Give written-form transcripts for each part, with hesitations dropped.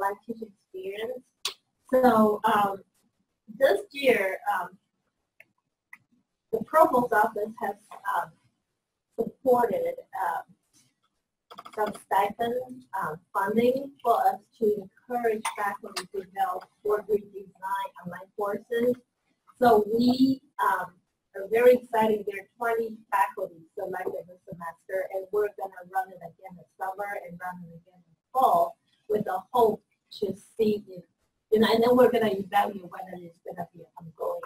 online teaching experience. So this year, the Provost Office has supported some stipend funding for us to encourage faculty to develop board-read design online courses. So we are very excited. There are 20 faculty selected this semester, and we're going to run it again this summer and run it again in fall with the hope to see if, and then we're going to evaluate whether it's going to be ongoing.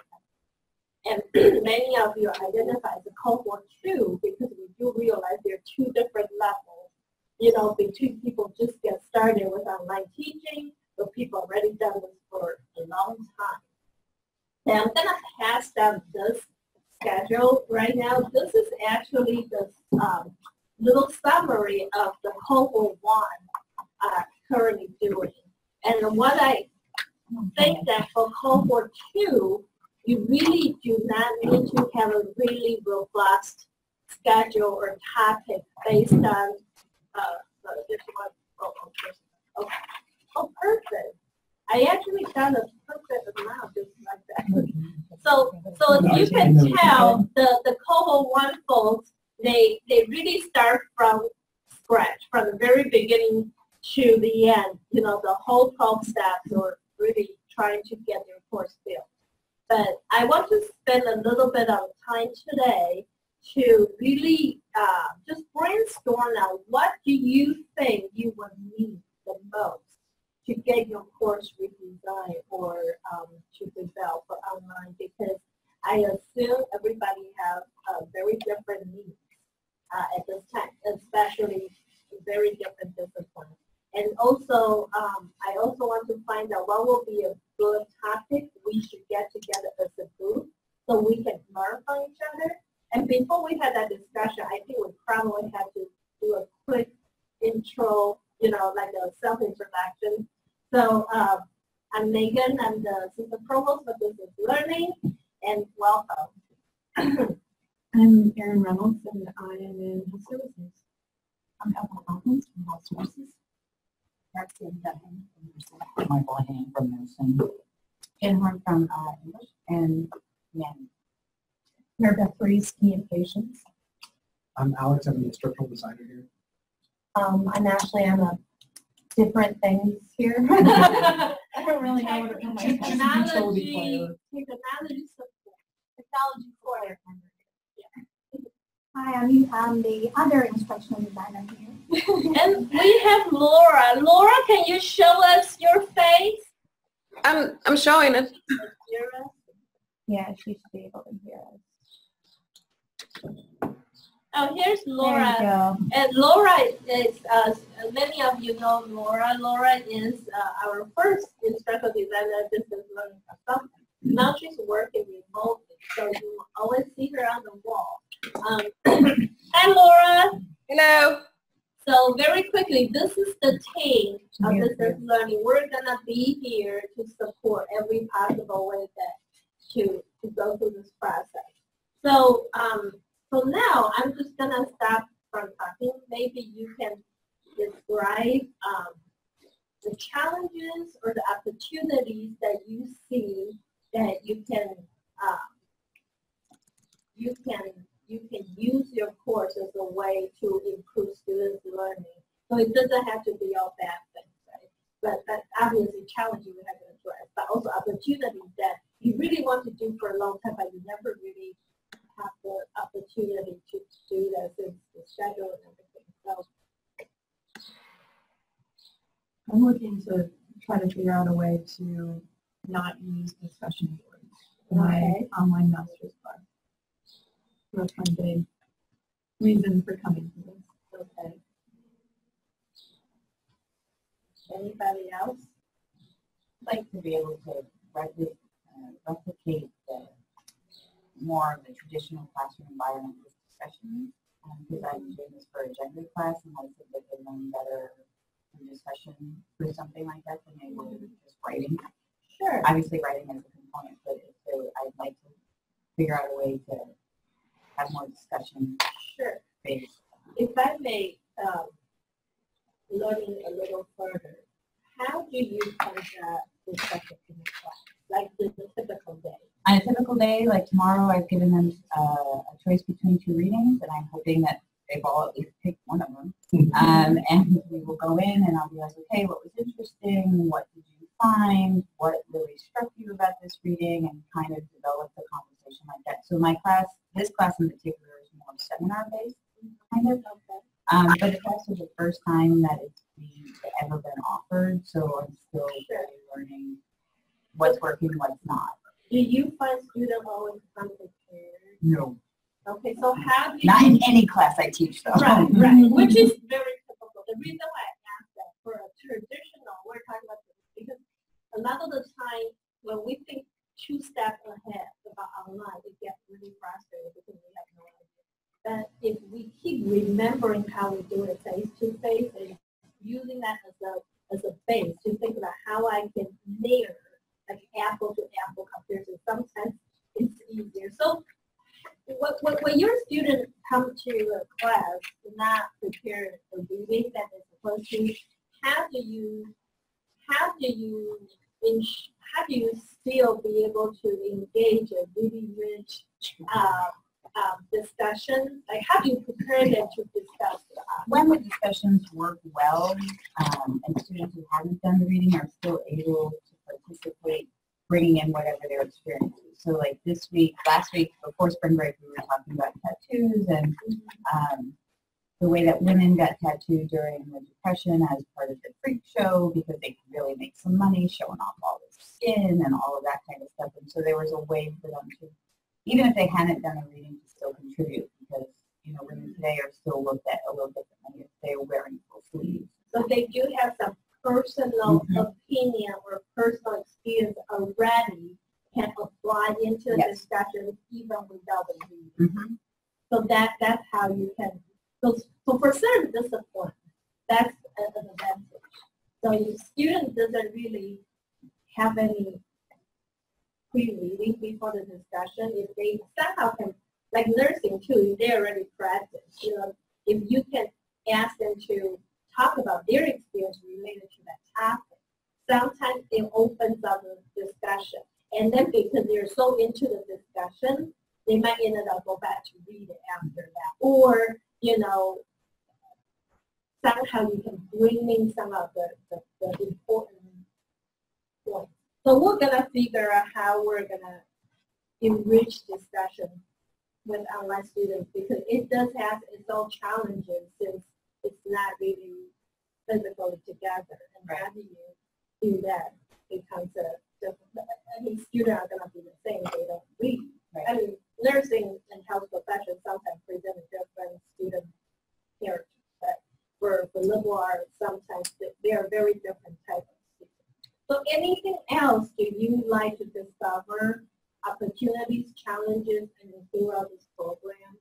And many of you identify as a cohort 2 because we do realize there are 2 different levels, between people just get started with online teaching, or people already done this for a long time. And I'm going to pass down this schedule right now. This is actually the little summary of the cohort 1 currently doing. And what I think that for cohort 2, you really do not need to have a really robust schedule or topic based on this one. Oh, perfect. I actually got a perfect amount just like that. So as you can tell, the cohort 1 folks, they really start from scratch, from the very beginning to the end. The whole 12 steps are really trying to get their course built. But I want to spend a little bit of time today to really just brainstorm out what do you think you would need the most to get your course redesigned or to develop for online, because I assume everybody has very different needs at this time, especially very different disciplines. And also, I also want to find out what will be a good topic we should get together as a group so we can learn from each other. And before we have that discussion, I think we probably have to do a quick intro, like a self-introduction. So I'm Megan. I'm the Assistant Provost for Business Learning, and welcome. I'm Erin Reynolds, and I am in Health Services. I'm Ethel Hawkins from Health Services. Michael Hain from nursing. Ken Horn from English, and Mary Beth Reese, communications. I'm Alex. I'm an instructional designer here. I'm Ashley. I'm a different things here. I don't really know what it means. Technology coordinator. Hi, I'm the other instructional designer here. And we have Laura. Laura, can you show us your face? I'm showing it. Yeah, she should be able to hear us. Oh, here's Laura. There you go. And Laura is, many of you know Laura. Laura is our first instructional designer business learning consultant. Now she's working remotely, so you will always see her on the wall. Hi, Laura. Hello. So very quickly, this is the team of business learning. We're gonna be here to support every possible way that to go through this process. So so now I'm just gonna stop from talking. Maybe you can describe the challenges or the opportunities that you see that you can use your course as a way to improve students' learning. So it doesn't have to be all bad things, right? But that's obviously challenging we have to address, but also opportunities that you really want to do for a long time, but you never really have the opportunity to do that since the schedule and everything. So I'm looking to try to figure out a way to not use discussion boards in my online master's class. That's my big reason for coming to this. Okay. Anybody else? I'd like to be able to replicate more of the traditional classroom environment with discussions. Because I'm doing this for a gender class, and I think they can learn better in discussion through something like that than they would just writing. Sure. Obviously, writing is a component, but I'd like to figure out a way to have more discussion. Sure. Based. If I may learning a little further, how do you conduct discussion in the class? Like the typical day? On a typical day, like tomorrow, I've given them a choice between 2 readings, and I'm hoping that they've all at least picked one of them. And we will go in, and I'll be like, okay, what was interesting? What did you find? What really struck you about this reading? And kind of develop the conversation like that. So my class, this class in particular, is more seminar-based, kind of. But it's also the first time that it's ever been offered, so I'm still really learning what's working, what's not. Do you find students always unprepared? No. Okay, so how do you? Not in any class I teach, though. Right, which is very typical. The reason why I asked that for a traditional, we're talking about this because a lot of the time when we think 2 steps ahead about online, it gets really frustrated because we have no idea. But if we keep remembering how we do it face to face and using that as a base to think about how I can mirror like apple to apple comparison, sometimes it's easier. So when your students come to a class not prepared for reading that they're supposed to, how do you still be able to engage a really rich discussion? Like how do you prepare them to discuss? When the discussions work well, and students who haven't done the reading are still able to participate, bringing in whatever their experience is. So like last week, before spring break, we were talking about tattoos and the way that women got tattooed during the Depression as part of the freak show because they could really make some money showing off all the skin and all of that kind of stuff. And so there was a way for them to, even if they hadn't done a reading, to still contribute because, you know, women today are still looked at a little differently if they are wearing full sleeves. So they do have some personal opinion or personal experience already can apply into the discussion even without the reading. So that's how you can. So for certain disciplines, that's an advantage. So your student doesn't really have any pre-reading before the discussion. If they somehow can, like nursing too, if they already practice, you know, if you can ask them to talk about their experience related to that topic, sometimes it opens up a discussion. And then because they're so into the discussion, they might end up go back to read it after that. Or, you know, somehow you can bring in some of the important points. So we're going to figure out how we're going to enrich discussion with online students because it does have its own challenges since it's not really physically together. And how do you do that? Becomes a different, I mean, students are going to be the same, they don't read. Right. I mean, nursing and health professions sometimes present a different student character. But for liberal arts, sometimes they are very different types of students. So anything else do you like to discover, opportunities, challenges, and throughout this program?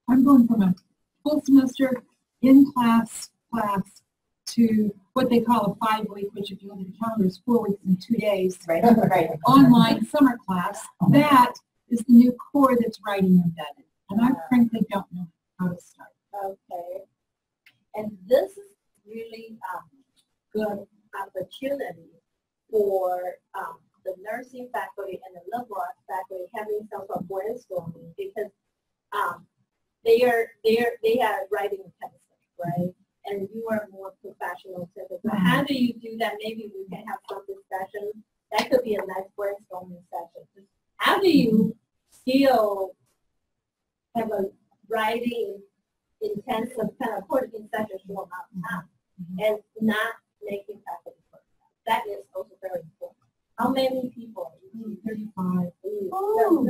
I'm going from a full semester in-class class to what they call a 5-week, which if you look at the calendar is 4 weeks and 2 days. Right. Online summer class. That is the new core that's writing embedded. And I frankly don't know how to start. Okay. And this is really good opportunity for the nursing faculty and the liberal arts faculty having some sort of brainstorming because they are writing a test, right? And you are more professional typically. So how do you do that? Maybe we can have some discussion. That could be a nice brainstorming session. How do you still have a writing intensive kind of put in such a short amount of time and not making faculty work? That is also very important. How many people? 35. Oh.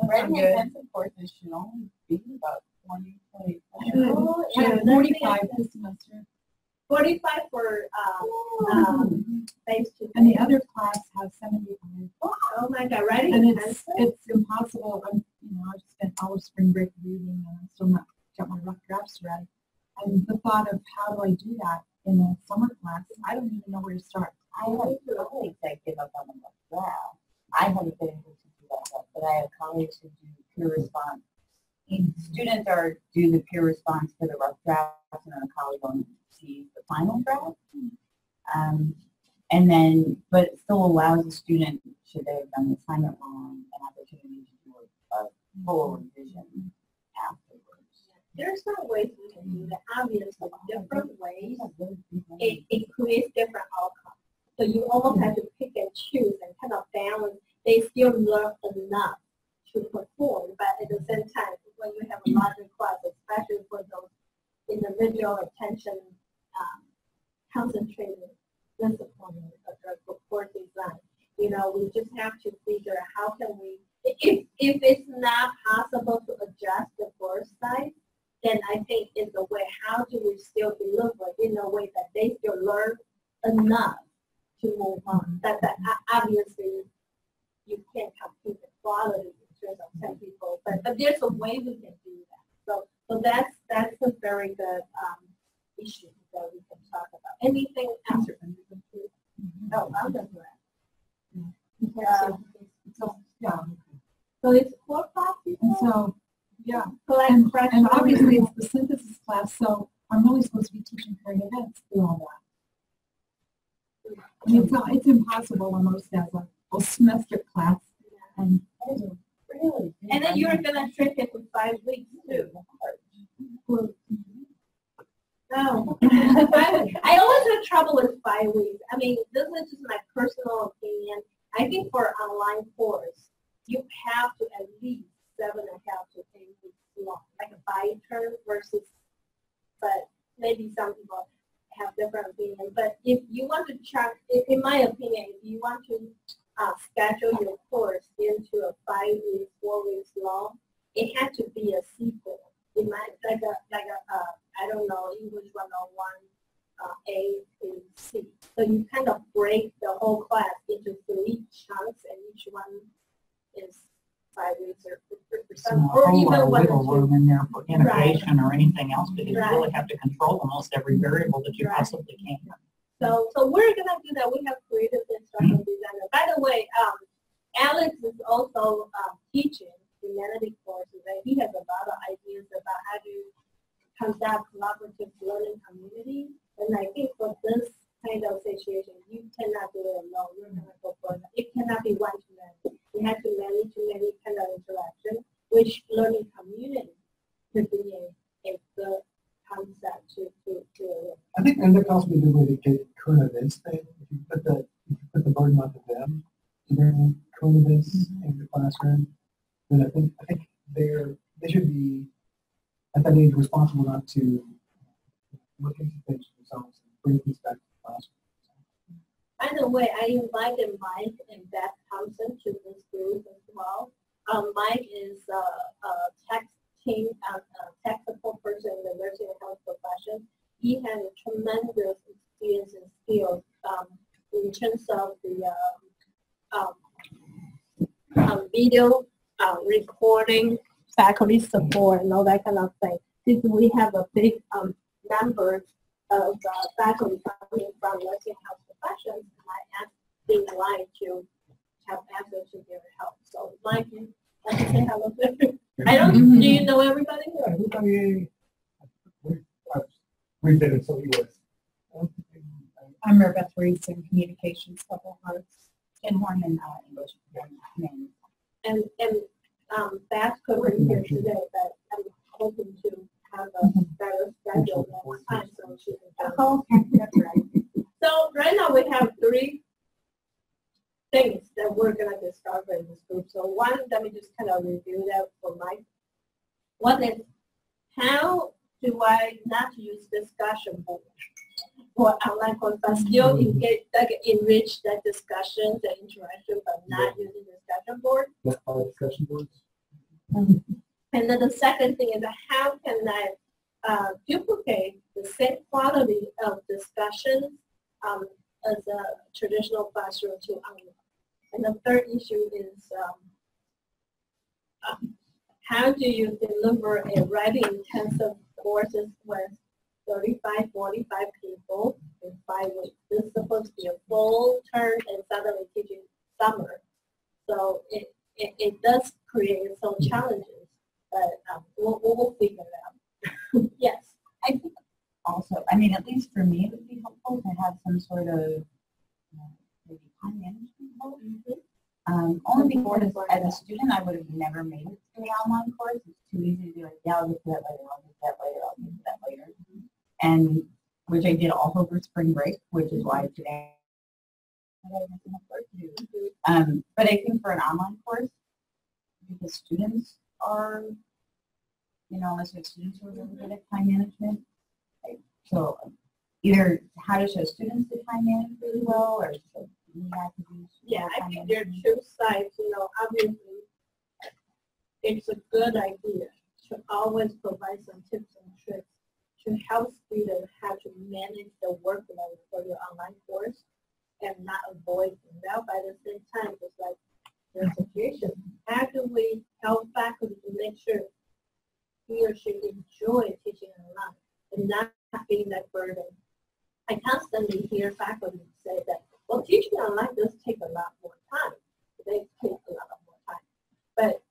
Writing intensive courses should only be about 20. I have 45 this semester. 45 for face to face. And the other class has 75. Oh my God, writing And intensive? it's impossible. I've spent all of spring break reading and I'm still not got my rough drafts ready. And the thought of how do I do that in a summer class, I don't even know where to start. I haven't colleagues that give up on the rough draft. I haven't been able to do that yet, but I have colleagues who do peer response. Students do the peer response for the rough drafts, and then a colleague will sees the final draft. And then, but it still allows the student, should they have done the assignment wrong, an opportunity to do a full revision afterwards. There's some ways we can do that. Obviously, different ways, it creates different outcomes. So you almost have to pick and choose and kind of balance. They still learn enough to perform, but at the same time, when you have a larger class, especially for those individual attention concentrated discipline or course design, you know, we just have to figure out how can we, if it's not possible to adjust the course size, then I think it's a way, how do we still deliver in a way that they still learn enough to move on? That obviously you can't compete the quality in terms of 10 people, but there's a way we can do that. So that's a very good issue that we can talk about. Anything else? Oh, I'll go for it. So it's core classes. And so, yeah, collect and freshman obviously it's the synthesis class, so I'm really supposed to be teaching current events through all that. I mean, it's impossible when most has a whole semester class. And Really? And then you're gonna shrink it to 5 weeks too. No. I always have trouble with 5 weeks. I mean, this is just my personal opinion. I think for an online course, you have to at least 7.5 to 8 weeks long, like a bi-term versus, but maybe some people have different opinions. But if you want to track, in my opinion, if you want to schedule your course into a 5 weeks, 4 weeks long, it had to be a sequel. It might like a I don't know, English 101 A to C. So you kind of break the whole class into 3 chunks, and each one is 5 weeks or Some or whole even lot of 1 wiggle or 2. room in there for innovation or anything else, because you Right. really have to control almost every variable that you Right. possibly can. So we're gonna do that. We have creative instructional designer. By the way, Alex is also teaching humanities courses, and he has a lot of ideas about how to conduct collaborative learning community. And I think for this kind of situation, you cannot do it alone. You're gonna go further. It cannot be one-to-many. You have to manage many kind of interaction, which learning community could be a good concept to I think, and that also be a good way to get current events thing. If you put the burden onto them to bring current events into the classroom, then I think they should be at that age responsible enough to look into things themselves and bring things back to the classroom. By the way, I invited Mike and Beth Thompson to this group as well. Mike is a technical person in the nursing and health profession. He has a tremendous experience and skills in terms of the video recording, faculty support, and all that kind of thing. Since we have a big number of faculty coming from nursing and health professions, I asked being alive to have access to their help. So, Mike, you like to say hello to everyone? I don't. Do you know everybody? Everybody, we've been in so many ways. I'm Mary Reese in Communications, Purple Hearts. And one in English. And Beth couldn't be here today, but I'm hoping to have a better schedule next time so she can come. That's right. So right now we have 3 things that we're going to discover in this group. So one, let me just kind of review that for Mike. One is, how do I not use discussion board for online course, but still engage, like enrich that discussion, the interaction, but not using discussion board? That's all discussion boards. And then the second thing is, how can I duplicate the same quality of discussions as a traditional classroom to online? And the third issue is, how do you deliver a writing intensive courses with 35, 45 people in 5 weeks? This is supposed to be a full term and suddenly teaching summer. So it does create some challenges, but we'll figure it out. Yes. I think also, I mean, at least for me, it would be helpful to have some sort of maybe time management help. Only because as a student, I would have never made it to the online course. It's too easy to be like, yeah, I'll get to that later, I'll get to that later, I'll get to that later. And which I did all over spring break, which is why today I have enough work to do. But I think for an online course, because students are, you know, unless you have students who are really good at time management, so either how to show students the time manage really well, or so we have to do. Yeah, I think there are two sides, you know, obviously, it's a good idea to always provide some tips and tricks to help students how to manage the workload for your online course and not avoid them. Now, by the same time, just like your situation, how can we help faculty to make sure he or she enjoy teaching online and not being that burden? I constantly hear faculty say that, well, teaching online does take a lot more time. They take a lot more time. But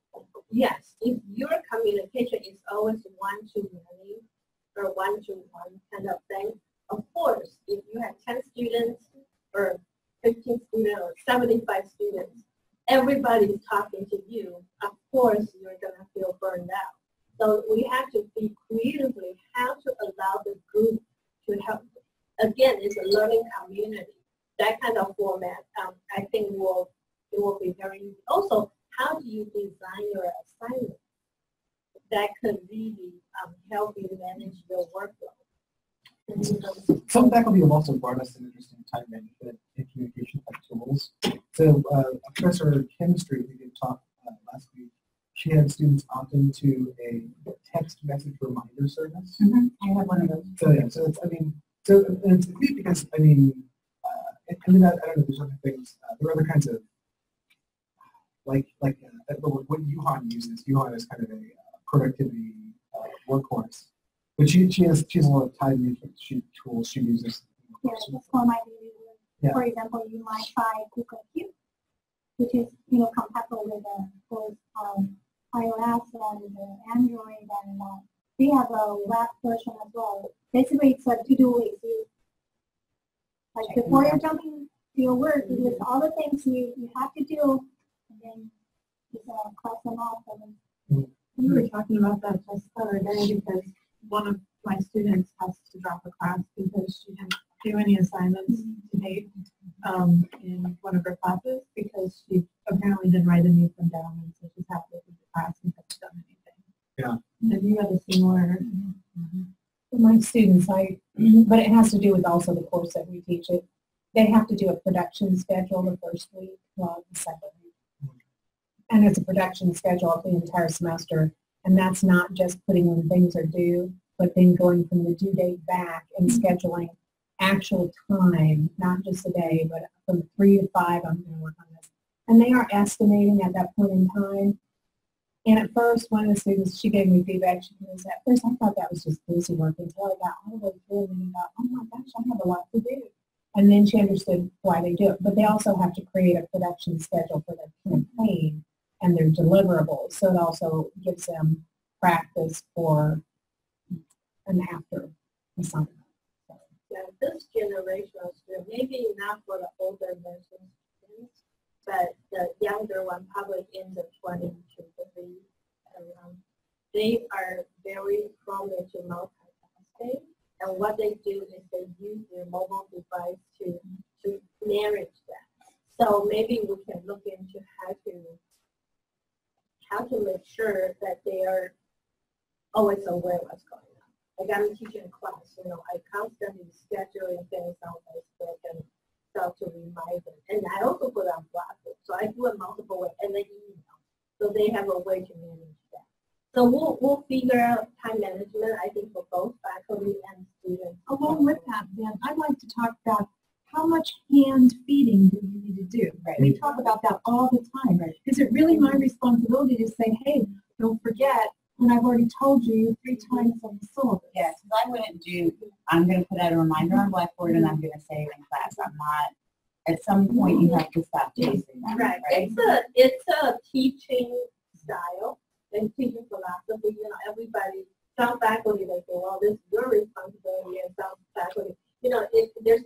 yes, if your communication is always one-to-many or one-to-one kind of thing, of course, if you have 10 students or 15 students or 75 students, everybody's talking to you, of course you're going to feel burned out. So we have to think creatively how to allow the group to help. Again, it's a learning community. That kind of format, I think it will be very easy. Also, how do you design your assignment that could really help you manage your workload? Some faculty have also brought us some interesting time management and communication type tools. So a professor of chemistry who did talk last week, she had students opt into a text message reminder service. I have one of those. So yeah, so it's, I mean, so it's neat because, I mean, I don't know, there's other things, there are other kinds of, like what Yuhan uses. Yuhan is kind of a productivity workhorse. But she has a lot of time management tools she uses. Yeah, that's for my daily work. Yeah. For example, you might try Google Keep, which is, you know, compatible with both iOS and Android, and we have a web version as well. Basically, it's a to-do list. Like before you're jumping to your work, it's all the things you have to do, and then just cross them off. And We were talking about that just the other day because one of my students has to drop a class because she didn't do any assignments to date in one of her classes because she apparently didn't write any of them down, and so she's halfway through the class and hasn't done anything. Yeah. Have you had a similar? For my students, but it has to do with also the course that we teach it. They have to do a production schedule the first week, well, the second week. And it's a production schedule of the entire semester. And that's not just putting when things are due, but then going from the due date back and scheduling actual time, not just a day, but from 3 to 5, I'm going to work on this. And they are estimating at that point in time. And at first, one of the students, she gave me feedback. She goes, at first, I thought that was just busy work until I got all the way through and then I thought, oh my gosh, I have a lot to do. And then she understood why they do it. But they also have to create a production schedule for their campaign and their deliverables. So it also gives them practice for an after assignment. Yeah, this generation of students, maybe not for the older nursing students, but the younger one, probably in the 20 to 30 around, they are very prone to multitasking. And what they do is they use their mobile device to manage that. So maybe we can look into how to make sure that they are always aware of what's going on. Like I'm teaching a class, you know, I constantly scheduling things on Facebook and stuff to remind them. And I also put on Blackboard. So I do it multiple ways and then email. So they have a way to manage that. So we'll figure out time management, I think, for both faculty and students. Along with that, then, I'd like to talk about how much hand feeding do you need to do? Right. We talk about that all the time. Right. Is it really my responsibility to say, hey, don't forget, when I've already told you 3 times on the syllabus? Yes, because I wouldn't do, I'm going to put out a reminder on Blackboard and I'm going to say it in class. I'm not, at some point you have to stop chasing that. Right. Right. It's a teaching style and teaching philosophy. You know, everybody, some faculty, they say, well, this is your responsibility as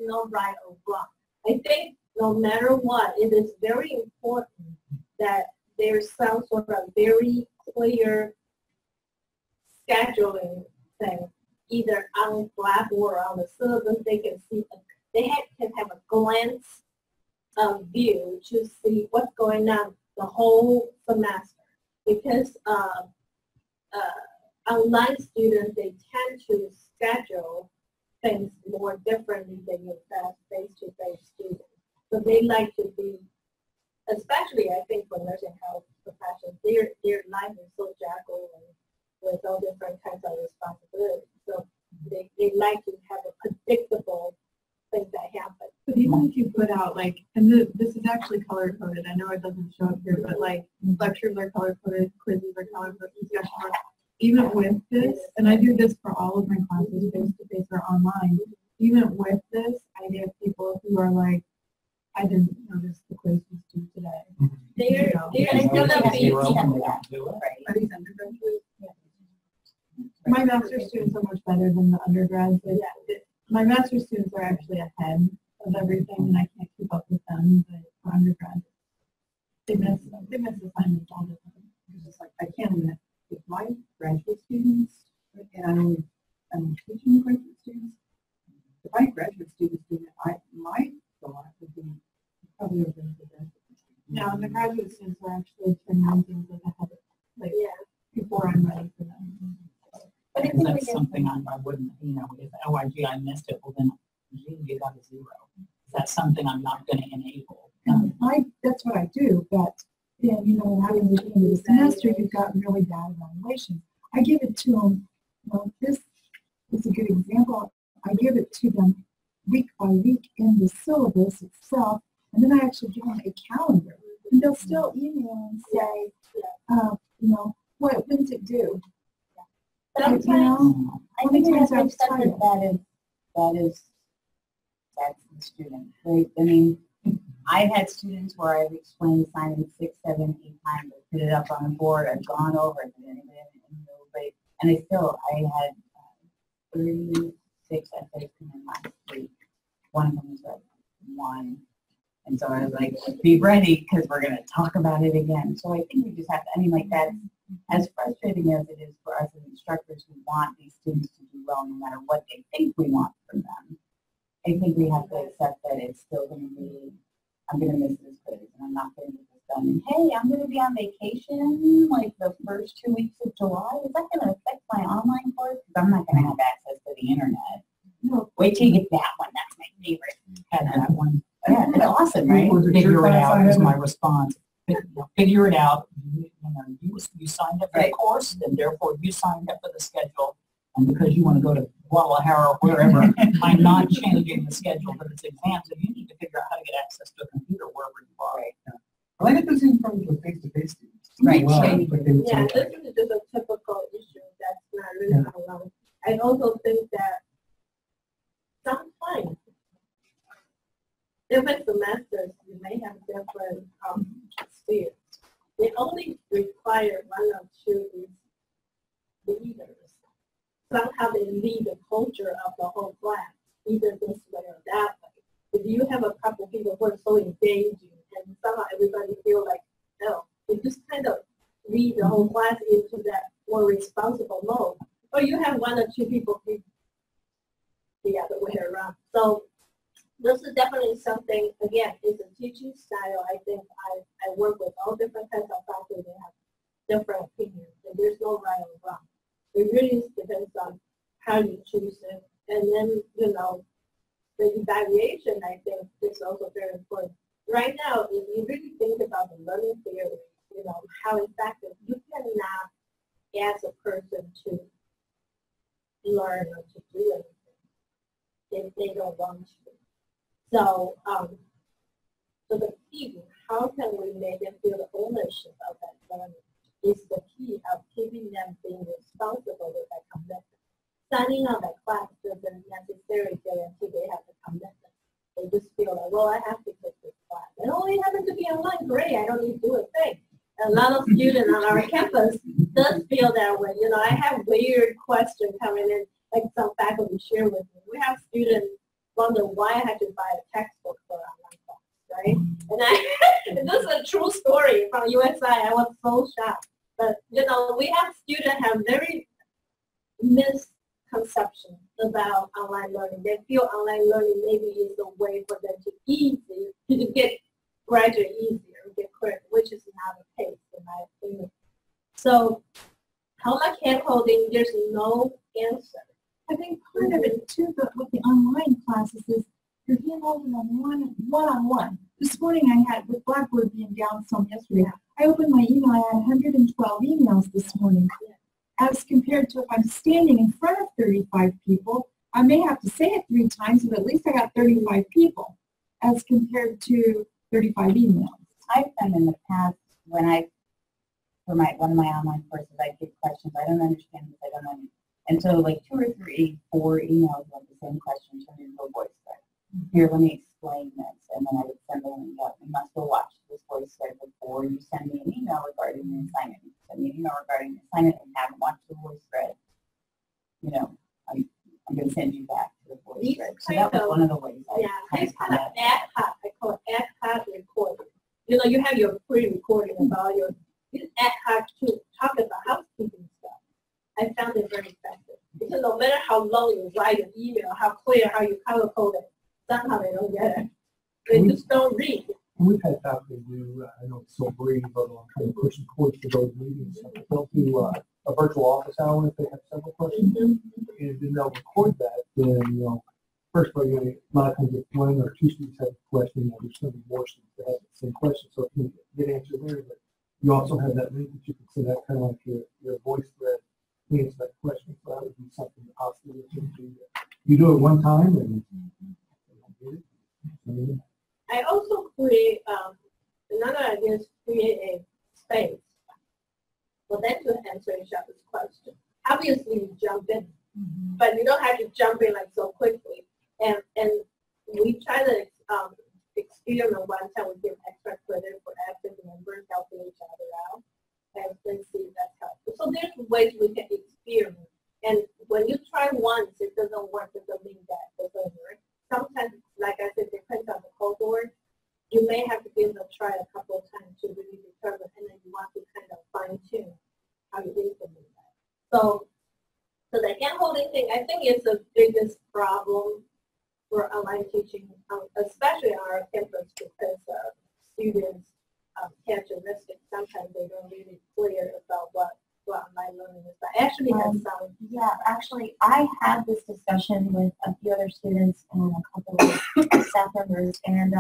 no right or wrong. I think no matter what, it is very important that there's some sort of very clear scheduling thing, either on Blackboard or on the syllabus. They can see, can have a glance view to see what's going on the whole semester. Because online students, they tend to schedule things more differently than your face-to-face students. So they like to be, especially I think for nursing health professionals, their life is so juggled and with all different kinds of responsibilities. So they like to have a predictable thing that happens. But even if you put out like, and this is actually color coded. I know it doesn't show up here, but like lectures are color coded, quizzes are color coded, discussion boards. Even with this, and I do this for all of my classes, face-to-face or online, even with this, I get people who are like, I didn't notice the quiz was due today. They're And still they not have being to accept that, do right? Are these undergraduates? My master's students are much better than the undergrads. My master's students are actually ahead of everything, and I can't keep up with them, but for undergrads, they miss assignments all the time. It's just like, I can't even, with my graduate students, and I'm teaching graduate students, if my graduate students do it, my thought would be probably over the graduate students. Now, and the graduate students are actually turning on things like ahead of, like, before I'm ready for them. But I Because think we that's get, something I wouldn't, if OIG, I missed it, well then, gee, you got a 0. That's something I'm not going to enable. That's what I do, but then, having the end of the semester, you've got really bad evaluations. I give it to them, well, this is a good example. I give it to them week by week in the syllabus itself, and then I actually give them a calendar. And they'll still email and say, when's it due? sometimes, I think we have to accept that's the student, right? I mean, I've had students where I've explained assignments 6, 7, 8 times, I've put it up on the board, I've gone over it, and I had 36 essays come in last week. One of them was like 1. And so I was like, be ready, because we're going to talk about it again. So I think we just have to, that's as frustrating as it is for us as instructors who want these students to do well no matter what they think we want from them. I think we have to accept that it's still going to be, I'm going to miss this quiz, and I'm not going to get this done. And hey, I'm going to be on vacation like the first 2 weeks of July. Is that going to affect my online course? Because I'm not going to have access to the internet. No, wait till you get that one. That's my favorite. Had that one. Yeah, it's awesome, right? Figure it out is my response. Figure it out. You signed up for the course, and therefore you signed up for the schedule. And because you want to go to Guadalajara or wherever, I'm not changing the schedule for this exam. So you need to figure out how to get access to a computer wherever you are. Right. I think this is probably with face-to-face students. Right. Well, Right. but they would Yeah, say, this is just a typical issue that's not really alone. I also think that sometimes different semesters, you may have different spheres. They only require 1 or 2 leaders. Somehow they lead the culture of the whole class, either this way or that way. If you have a couple people who are so engaging and somehow everybody feel like, no, they just kind of lead the whole class into that more responsible mode. Or you have 1 or 2 people who the other way around. So this is definitely something, again, it's a teaching style. I think I work with all different kinds of faculty that have different opinions, and there's no right or wrong. It really depends on how you choose it. And then, the evaluation, I think, is also very important. Right now, if you really think about the learning theory, how effective, you cannot ask a person to learn or to do anything if they don't want to. So, so the key, how can we make them feel the ownership of that learning is the key of keeping them being responsible with that commitment. Signing on that class doesn't necessarily guarantee they have the commitment. They just feel like, well, I have to take this class. It only happens to be online, great, I don't need to do a thing. A lot of students on our campus does feel that way. I have weird questions coming in, like some faculty share with me. We have students wonder why I had to buy a textbook for online class, right? And this is a true story from USI. I was so shocked. But, you know, we have students have very misconception about online learning. They feel online learning maybe is a way for them to get graduate easier, get credit, which is not the case in my opinion. So, how much hand holding? There's no answer. I think part of it too, but with the online classes is you're hand holding on one-on-one. This morning I had, with Blackboard being down some yesterday, I opened my email, I had 112 emails this morning. As compared to if I'm standing in front of 35 people, I may have to say it 3 times, but at least I got 35 people, as compared to 35 emails. I've done in the past when for one of my online courses, I get questions I don't understand because I don't understand. And so like 2 or 3, 4 emails of the same question turned into a voice thread. Here, let me explain this. And then I would send a link out. You must go watch this voice thread before you send me an email regarding the assignment. You send me an email regarding the assignment and haven't watched the voice thread. You know, I'm going to send you back to the voice thread. So that was one of the ways I it's kind of ad hoc. I call it ad hoc recording. You know, you have your pre-recording about your ad hoc to talk about housekeeping stuff. I found it very effective. Because no matter how long you write an email, how clear, how you color code it, somehow they don't get it. They just don't read. We've had faculty do, I know it's so brief, but I'm trying to push the course to those meetings. They'll do a virtual office hour if they have several questions, and then they'll record that. Then, you know, first of all, a lot of times if 1 or 2 students have a question, there's going to be more students that have the same question, so you can get answered there. But you also have that link that you can send out, kind of like your voice thread. Answer that question, so that would be something that possibly you can do. You do it one time, and I also create, another idea is create a space for them to answer each other's question. Obviously, you jump in, but you don't have to jump in like so quickly. And we try to experiment one time. We give extra credit for active members helping each other out. And let's see if that's helpful. So there's ways we can experiment. And when you try once, it doesn't work, it doesn't mean that it doesn't work. Sometimes, like I said, depends on the cohort. You may have to give it a try a couple of times to really determine, and then you want to kind of fine tune how you implement that. So the hand-holding thing, I think is the biggest problem for online teaching, especially on our campus, because students' characteristics, sometimes they don't really clear about what online learning is. But I actually have some. Yeah, actually, I had this discussion with a few other students and a couple of staff members, and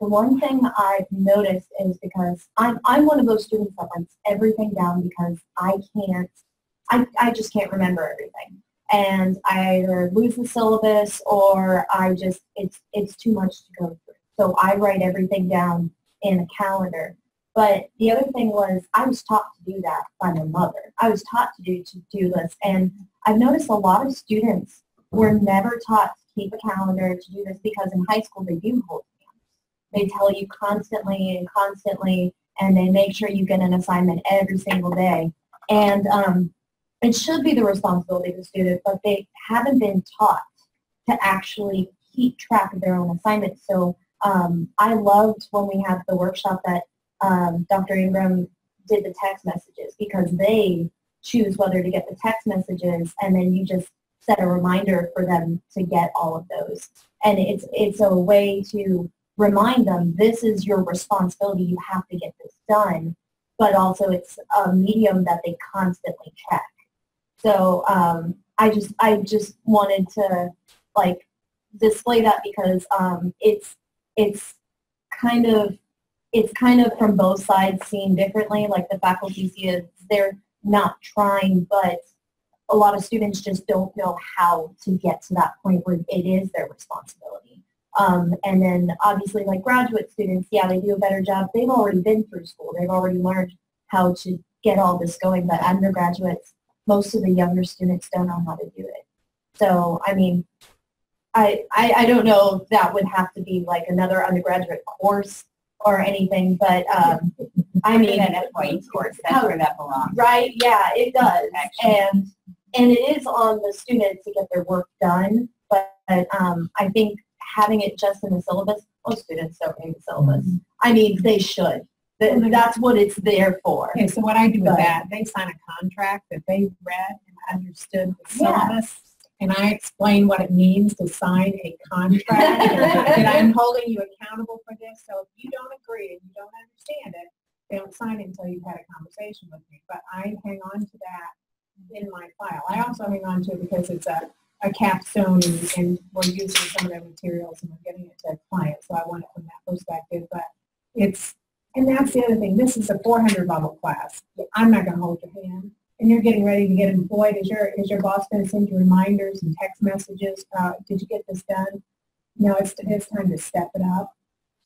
the one thing I've noticed is because I'm one of those students that writes everything down because I just can't remember everything. And I either lose the syllabus or it's too much to go through. So I write everything down in a calendar. But the other thing was I was taught to do that by my mother. I was taught to do this. And I've noticed a lot of students were never taught to keep a calendar, to do this, because in high school they do hold camps. They tell you constantly and constantly, and they make sure you get an assignment every single day. And it should be the responsibility of the student, but they haven't been taught to actually keep track of their own assignments. So I loved when we had the workshop that Dr. Ingram did the text messages, because they choose whether to get the text messages, and then you just set a reminder for them to get all of those. And it's a way to remind them, this is your responsibility, you have to get this done, but also it's a medium that they constantly check. So I just wanted to like display that, because it's kind of from both sides seen differently. Like the faculty see it, they're not trying, but a lot of students just don't know how to get to that point where it is their responsibility. And then obviously like graduate students, yeah, they do a better job. They've already been through school. They've already learned how to get all this going, but undergraduates, most of the younger students don't know how to do it. So, I mean, I don't know if that would have to be like another undergraduate course or anything, but I mean, an FYE course, that's where that belongs. Right? Yeah, it does. Actually. And it is on the students to get their work done, but I think having it just in the syllabus, most students don't read the syllabus. I mean, they should. That's what it's there for. Okay, so what I do with But- that, they sign a contract that they read and understood the syllabus, and I explain what it means to sign a contract, that I'm holding you accountable for this, so if you don't agree and you don't understand it, don't sign it until you've had a conversation with me. But I hang on to that in my file. I also hang on to it because it's a capstone, and we're using some of their materials and we're getting it to clients, so I want it from that perspective. But it's, and that's the other thing, this is a 400 level class. I'm not going to hold your hand. And you're getting ready to get employed. Is your boss going to send you reminders and text messages? Did you get this done? No, it's time to step it up.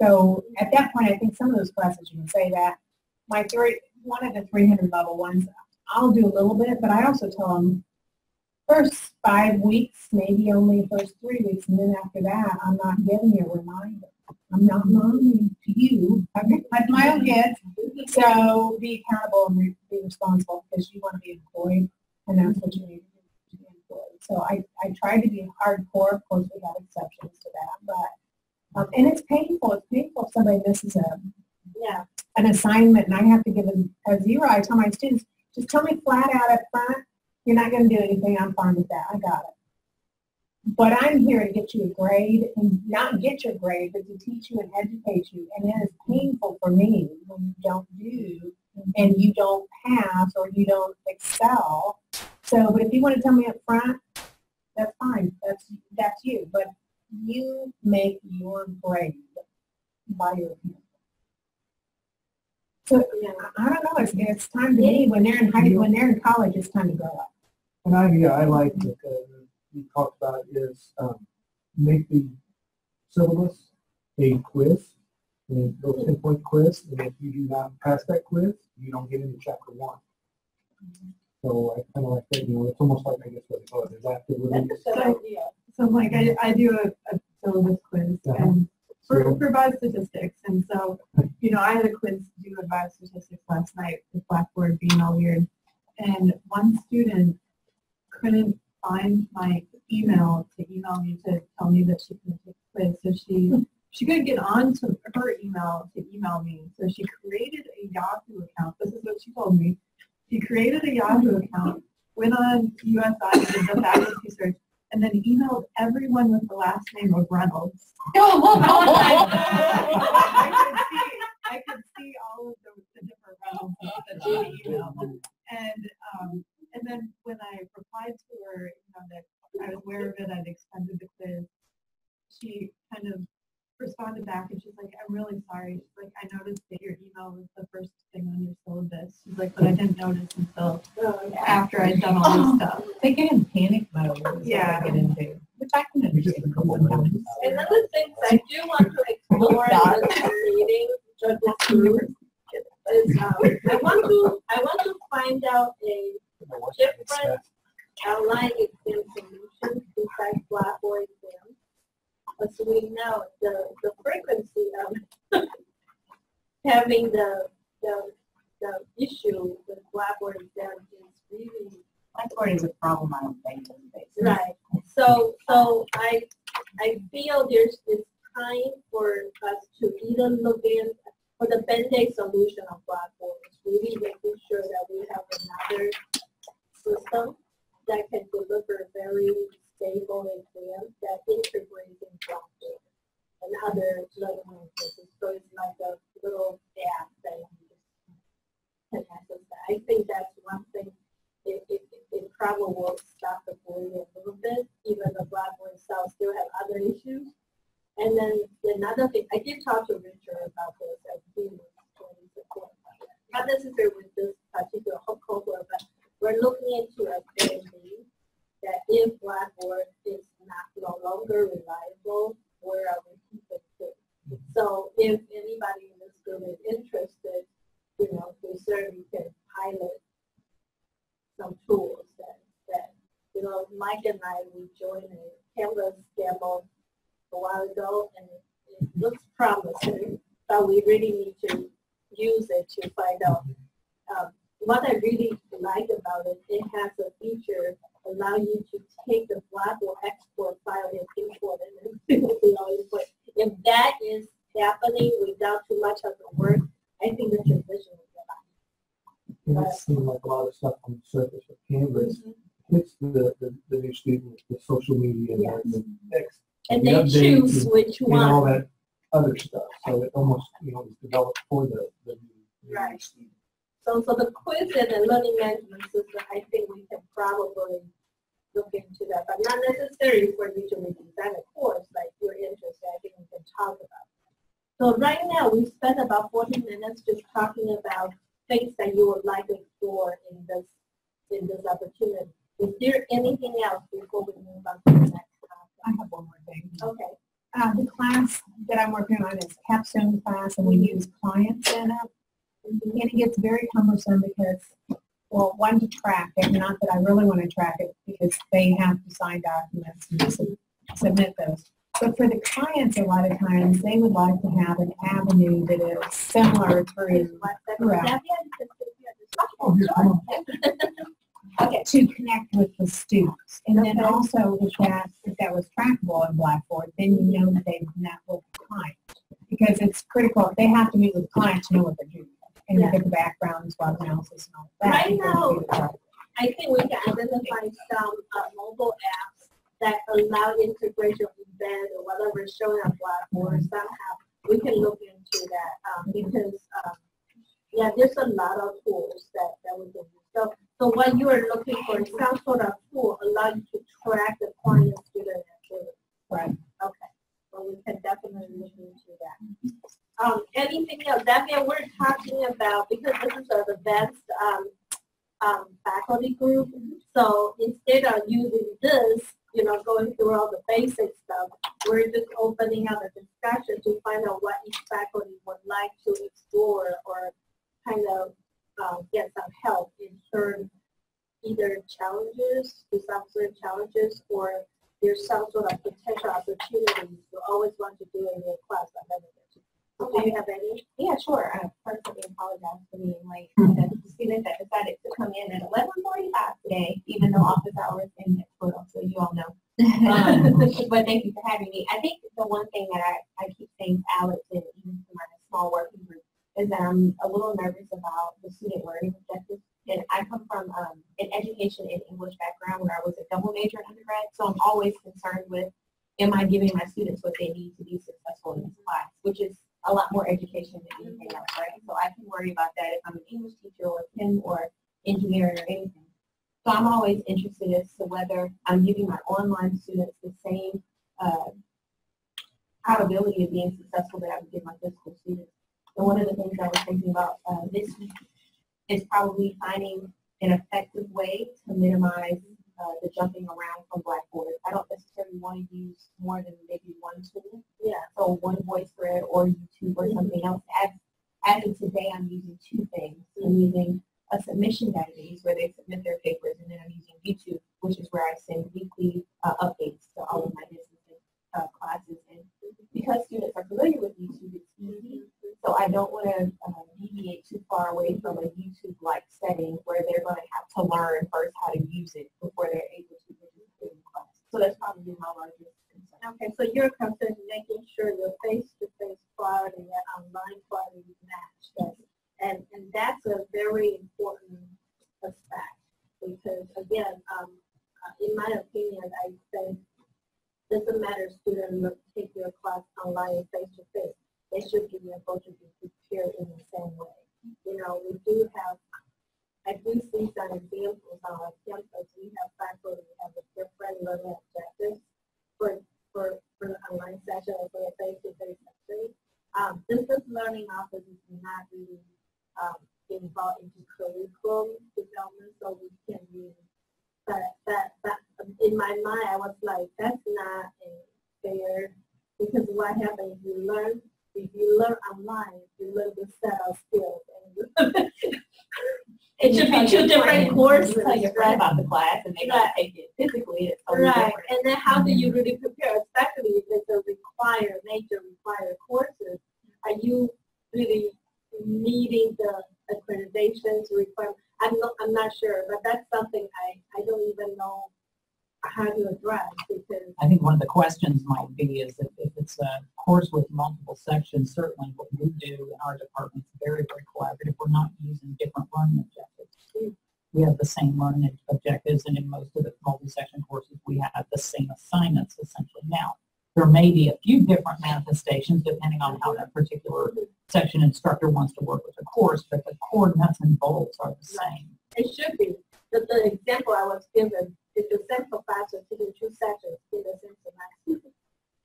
So at that point, I think some of those classes you can say that. One of the 300 level ones, I'll do a little bit, but I also tell them first 5 weeks, maybe only first 3 weeks, and then after that, I'm not giving you a reminder. I'm not lying to you. I've got my own kids. So be accountable and be responsible, because you want to be employed, and that's what you need to be employed. So I try to be hardcore. Of course, we have exceptions to that, but and it's painful. It's painful if somebody misses an assignment, and I have to give them a 0. I tell my students, just tell me flat out up front, you're not going to do anything. I'm fine with that. I got it. But I'm here to get you a grade, and not get your grade, but to teach you and educate you. And it is painful for me when you don't do, and you don't pass, or you don't excel. So, but if you want to tell me up front, that's fine. That's you. But you make your grade by your opinion. So I don't know. It's time to me when they're in when they're in college. It's time to grow up. And I like that you talked about is make the syllabus a quiz, and a 10-point quiz, and if you do not pass that quiz, you don't get into chapter 1. So I kind of like that, it's almost like, I guess, what it was, is after release. So like I do a syllabus quiz and for biostatistics, and so I had a quiz due in biostatistics last night with Blackboard being all weird, and one student couldn't find my email to email me to tell me that she couldn't take the quiz, so she couldn't get on to her email to email me, so she created a Yahoo account. This is what she told me. She created a Yahoo account, went on USI, did the faculty search, and then emailed everyone with the last name of Reynolds. I could see all of the different Reynolds that she had emailed. And then when I replied to her, that I was aware of it, I'd extended the quiz, she kind of responded back, and she's like, I'm really sorry. She's like, I noticed that your email was the first thing on your syllabus. She's like, but I didn't notice until after I'd done all this stuff. They get in panic mode. Yeah. They get into, which I can understand. Another thing I do want to explore in this meeting, is I want to find out a different online exam solution besides Blackboard exams. As we know, the frequency of having the issue with Blackboard exams is really Blackboard is a problem on a daily basis. right. So I feel it's time for us to either look in for the Band-Aid solution of Blackboard. It's really making sure that we have another system that can deliver very stable exams that integrates in Blackboard and other learning languages. So it's like a little app that you can access that. I think that's one thing. It probably will stop the bullying a little bit, even though Blackboard itself still have other issues. And then another thing, I did talk to Richard about this as he was trying to support that. Not necessarily with this particular cohort, but we're looking into a plan B that if Blackboard is no longer reliable, where are we keeping it? So if anybody in this group is interested, we certainly can pilot some tools that Mike and I, we joined a Canvas demo a while ago, and it looks promising, but we really need to use it to find out. What I really like about it, it has a feature allow you to take the Blackboard export file and import it. And but if that is happening without too much of the work, I think the transition will be It seems like a lot of stuff on the surface of Canvas hits the new student with the social media Yes. and the text. and the they updates choose and, which and all one. that other stuff. So it almost, is developed for the new Right. student. So the quiz and the learning management system, I think we can probably look into that, but not necessary for you to redesign a course like you're interested. I think we can talk about it. So right now, we spent about 40 minutes just talking about things that you would like to explore in this opportunity. Is there anything else before we move on to the next I have one more thing. topic? Okay. The class that I'm working on is capstone class, and we use client setup. And it gets very cumbersome because, well, one, to track it, not that I really want to track it because they have to sign documents and submit those. But for the clients, a lot of times, they would like to have an avenue that is similar through throughout. Oh, here, come on. Okay, to connect with the students. And then also if that was trackable in Blackboard, then you know that they've met with the client. Because it's critical, they have to meet with the client to know what they're doing. And look at the background, SWOT analysis and all that. Right now, I think we can identify some mobile apps that allow integration of event or whatever is showing on Blackboard. Somehow we can look into that because there's a lot of tools that we can use. So what you are looking for is some sort of tool allow you to track the client student activity. Right. Okay. So we can definitely look into that. Anything else? That means we're talking about, because this is an advanced faculty group, so instead of using this, going through all the basic stuff, we're just opening up a discussion to find out what each faculty would like to explore or kind of get some help in certain either challenges, to solve certain challenges, or there's some sort of potential opportunities you always want to do in your class but never get to. So do you have any? Yeah, sure. I personally apologize for being late. The student that decided to come in at 11:45 today, even though office hours end at 12, so you all know. But thank you for having me. I think the one thing that I keep saying to Alex and even to my small working group is that I'm a little nervous about the student learning objectives. And I come from an education and English background where I was a double major in undergrad, so I'm always concerned with, am I giving my students what they need to be successful in this class, which is a lot more education than anything else, right? So I can worry about that if I'm an English teacher or Kim or engineering or anything. So I'm always interested as to whether I'm giving my online students the same probability of being successful that I would give my physical students. And one of the things I was thinking about this week is probably finding an effective way to minimize the jumping around from Blackboard. I don't necessarily want to use more than maybe one tool. Yeah. So one VoiceThread or YouTube or something else. As of today, I'm using two things. I'm using a submission database where they submit their papers, and then I'm using YouTube, which is where I send weekly updates to all of my business classes. And because students are familiar with YouTube, it's easy. So I don't want to deviate too far away from a YouTube-like setting where they're going to have to learn first how to use it before they're able to participate in class. So that's probably my largest concern. Okay, so you're concerned making sure your face-to-face quality and online quality match. And that's a very important aspect because, again, in my opinion, I think it doesn't matter student take your class online face-to-face. They should be able to be prepared in the same way. We do have, I do see some examples on our campus. We have faculty who have a different learning objectives for the online session or for the face-to-face session. Distance learning office is not really involved into curriculum development, so we can use that. In my mind, I was like, that's not fair because what happens if you learn online, you learn the set of skills. And it should be two different courses. Tell your friend about the class and they gotta take it physically. It's totally different. And then how do you really prepare, especially if it's a major required courses? Are you really meeting the accreditations requirements? I'm not sure, but that's something I don't even know how to address, because I think one of the questions might be is if it's a course with multiple sections, certainly what we do in our department is very, very collaborative. We're not using different learning objectives. We have the same learning objectives, and in most of the multi-section courses, we have the same assignments essentially. Now, there may be a few different manifestations depending on how that particular section instructor wants to work with the course, but the core nuts and bolts are the same. it should be. The example I was given, if the central class was taking 2 sessions in the same semester,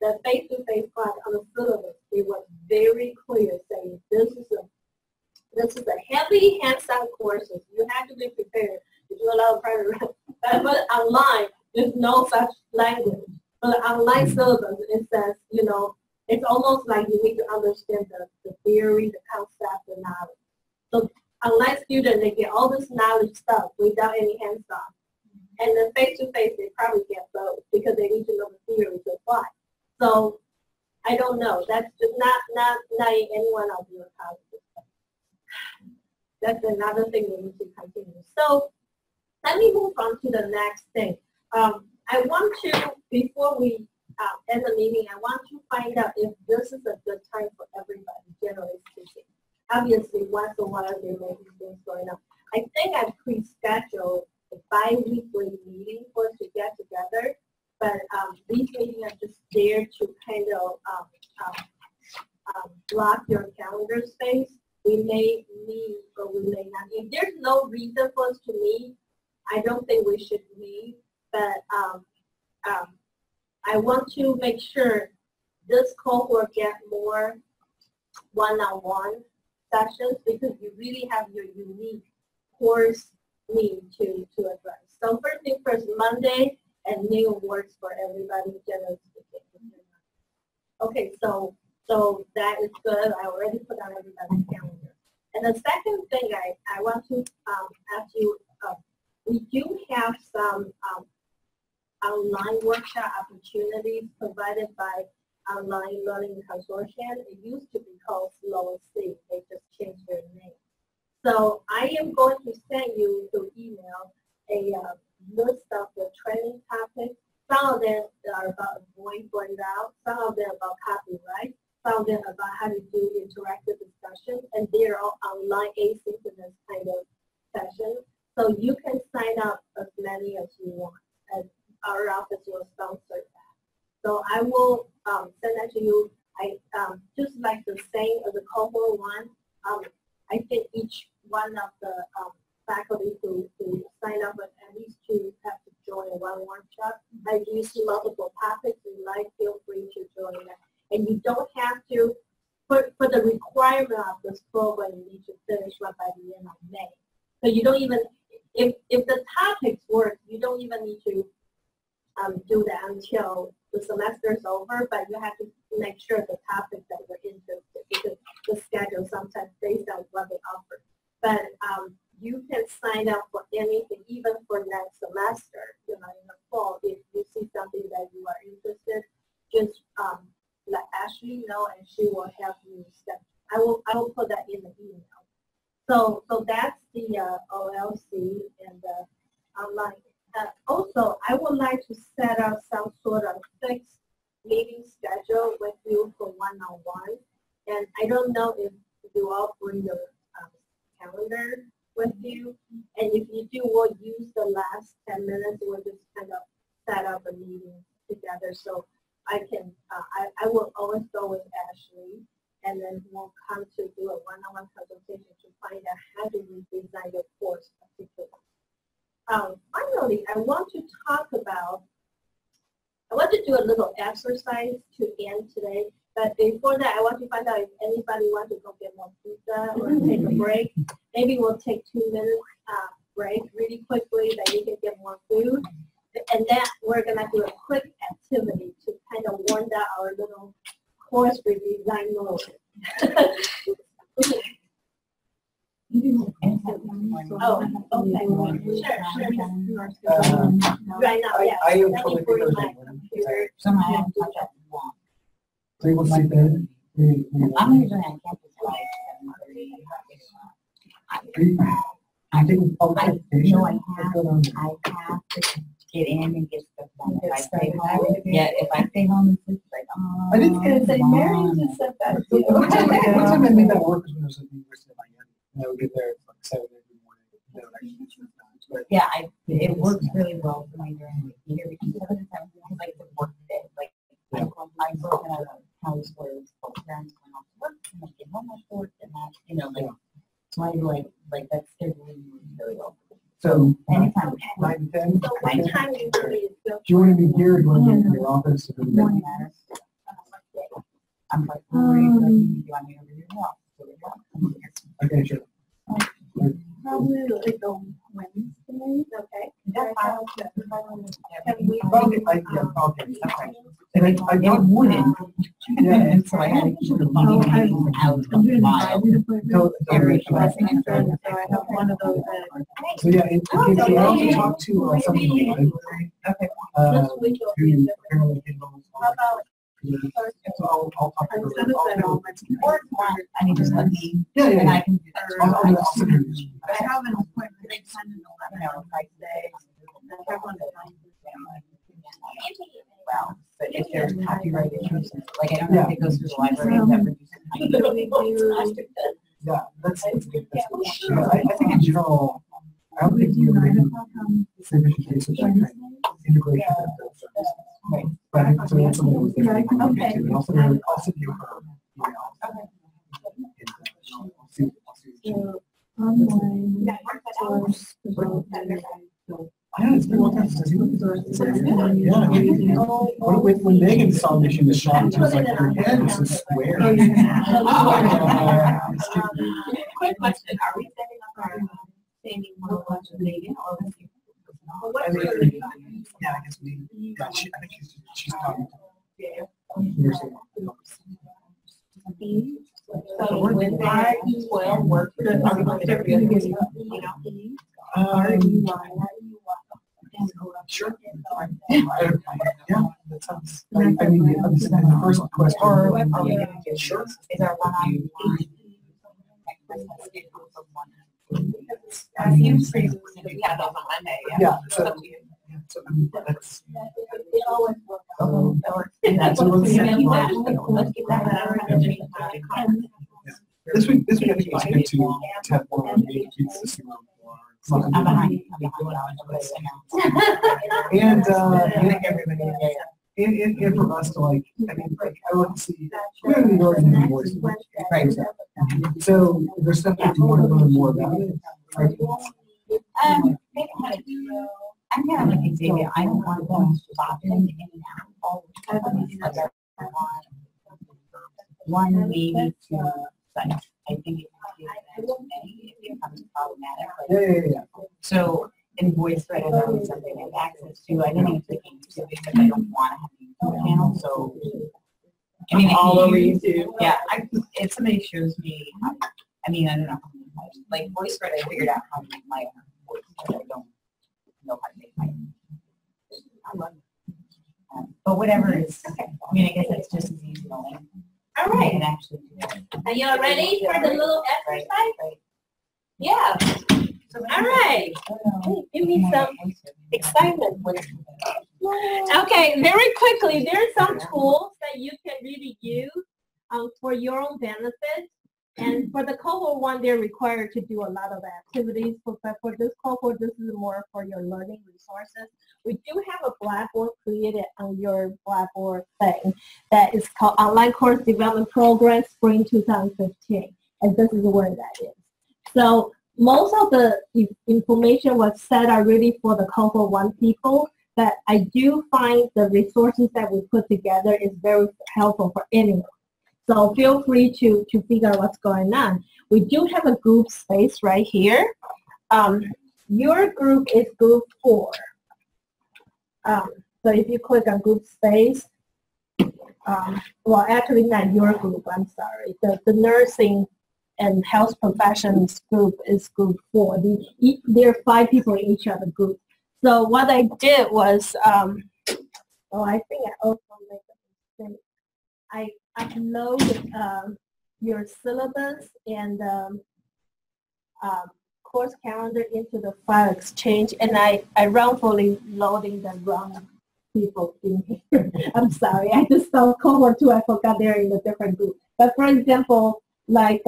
the face-to-face class on the syllabus, it was very clear saying this is a heavy hands-on courses. You have to be prepared to do a lot of private, but online, there's no such language. But the online syllabus, it says, you know, it's almost like you need to understand the theory, the concept, the knowledge. So online students, they get all this knowledge stuff without any hands-on. And then face-to-face, they probably get both because they need to know the theory to apply. So I don't know. That's just not anyone of your colleges. That's another thing we need to continue. So let me move on to the next thing. I want to, before we end the meeting, I want to find out if this is a good time for everybody, generally speaking. Obviously, once in a while, there may be things going on. I think I've pre-scheduled a bi-weekly meeting for us to get together, but these meetings are just there to kind of block your calendar space. We may meet or we may not. If there's no reason for us to meet, I don't think we should meet, but I want to make sure this cohort get more one-on-one sessions because you really have your unique course need to address. So first thing first, Monday and noon works for everybody, generally speaking. Okay, so that is good. I already put on everybody's calendar. And the second thing I want to ask you, we do have some online workshop opportunities provided by Online Learning Consortium. It used to be called SLOC. They just changed their name. So I am going to send you through email a list of the training topics. Some of them are about avoid burnout, some of them about copyright, some of them about how to do interactive discussions, and they're all online asynchronous kind of sessions. So you can sign up as many as you want, and our office will sponsor that. So I will send that to you. I just like the same as the cohort one. I think each one of the faculty who sign up with at least 2 have to join one workshop. If you see multiple topics you like, feel free to join that. And you don't have to, for the requirement of this program, you need to finish one by the end of May. So you don't even, if the topics work, you don't even need to do that until the semester is over, but you have to make sure the topics that you're interested in, because the schedule sometimes based on what they offer. But you can sign up for anything, even for next semester, you know, in the fall. If you see something that you are interested, just let Ashley know, and she will help you step. I will put that in the email. So that's the OLC and the online. Also, I would like to set up some sort of fixed meeting schedule with you for one-on-one. And I don't know if you all bring your calendar with you. And if you do, we'll use the last 10 minutes. We'll just kind of set up a meeting together. So I can, I will always go with Ashley, and then we'll come to do a one-on-one consultation to find out how do we design your course particularly. Finally, I want to do a little exercise to end today. But before that, I want to find out if anybody wants to go get more pizza or take a break. Maybe we'll take 2 minutes break really quickly that you can get more food. And then we're going to do a quick activity to kind of warm down our little course redesign mode. Oh, okay. Sure. Right now, yeah. I am Let me totally bring good. my computer. Somehow I haven't touched that in a while. So you will see that. I'm usually on campus like I think I have to get in and get stuff stay home, if I stay home and sleep, like, oh. I didn't gonna say, Mary just said that too. One time I made that work was when I was at the University of Miami. And I would get there at like 7 every morning. That would actually be fun. Yeah, it works really well for me during the year because 7 to 7 is like the work day. Like, I work in a house where both parents going off to work and I get home after work and that, you know, so I like that scheduling really well. So, Anytime. 9 to 10. So what time usually is good? Do you want to be here or do you want to be in your office? Morning matters. I'm like, do you want me over here? No. Okay, sure. Probably like on Wednesday. Okay. Can we? Probably, okay. And I It don't wouldn't. Yeah. So I had to keep the Oh, meeting out I'm doing of a mile. driving appointment. Very Last fast. night, so I have one of those So yeah, in case you also talk to somebody in the library. Okay. This week will be Who different. apparently can know. How about So I'll talk to her. Instead of that, all my Or if not, I mean, just let me, Yeah, and yeah, I can do that. I'll send her. I have an appointment at 10 and You 11. know, if I say, I have one at 9. well, but if there's copyright issues, like I don't know if it goes through the library, if that produces. Yeah, that's good. Yeah, I think in general, I don't think you really sufficient cases like integration of those services. Right. But I think so that's something we think we can look Okay. into. And also, I'll send you her email. And, I'll see what she- So online course development. I know, it's been a long time since you looked at it. Yeah. When Megan saw me, she was shocked. She was like, your head is a square. Oh, Quick question, are we setting up our standing one lunch with Megan or with you? I mean, yeah, I guess we, yeah, I think she's talking to. So with RE12 work, are we going to do it, you know? Sure. Yeah, that sounds, I mean, the first question. Or are we going to do, Sure. is our one-on-one? We have those on Monday, Yeah, It's so, up to you. so I mean, that's, It always works out. That works. So let's Let's keep that. this week I think it's good to have one on the to see where we are. I'm behind. I'm And, and for us to like, I mean, like, I want to see, we're in New York and New York. Right. So if there's something you want to learn more about it. Right? Maybe how to do. I'm kind of like Xavier. I don't want them popping in and out all the time. I want one, maybe two sites. I think it becomes problematic. Yeah. So in VoiceThread, I know something I have access to. I didn't even click into it because I don't want to have a YouTube channel. So I mean, all over YouTube. Yeah, if somebody shows me, I mean, I don't know how many times. Like VoiceThread, I figured out how to make my own voice, but I don't know how to make my own. But whatever is, I mean, I guess it's just as easy to learn. All I right. can actually do it. Are you all ready for the little Right, exercise? right. Yeah. All right. Give me some excitement. Okay, very quickly, there are some tools that you can really use for your own benefit. And for the cohort one, they're required to do a lot of activities. But for this cohort, this is more for your learning resources. We do have a Blackboard created on your Blackboard thing that is called Online Course Development Program Spring 2015. And this is where that is. So most of the information was set are really for the cohort one people, but I do find the resources that we put together is very helpful for anyone. So feel free to figure out what's going on. We do have a group space right here. Your group is group 4. So if you click on group space, well, actually not your group, I'm sorry. The nursing and health professions group is group 4. There are 5 people in each other group. So what I did was, oh, I think I also made a mistake. I uploaded your syllabus and course calendar into the file exchange, and I wrongfully loading the wrong people in here. I'm sorry, I just saw cohort 2, I forgot they're in a different group. But for example, like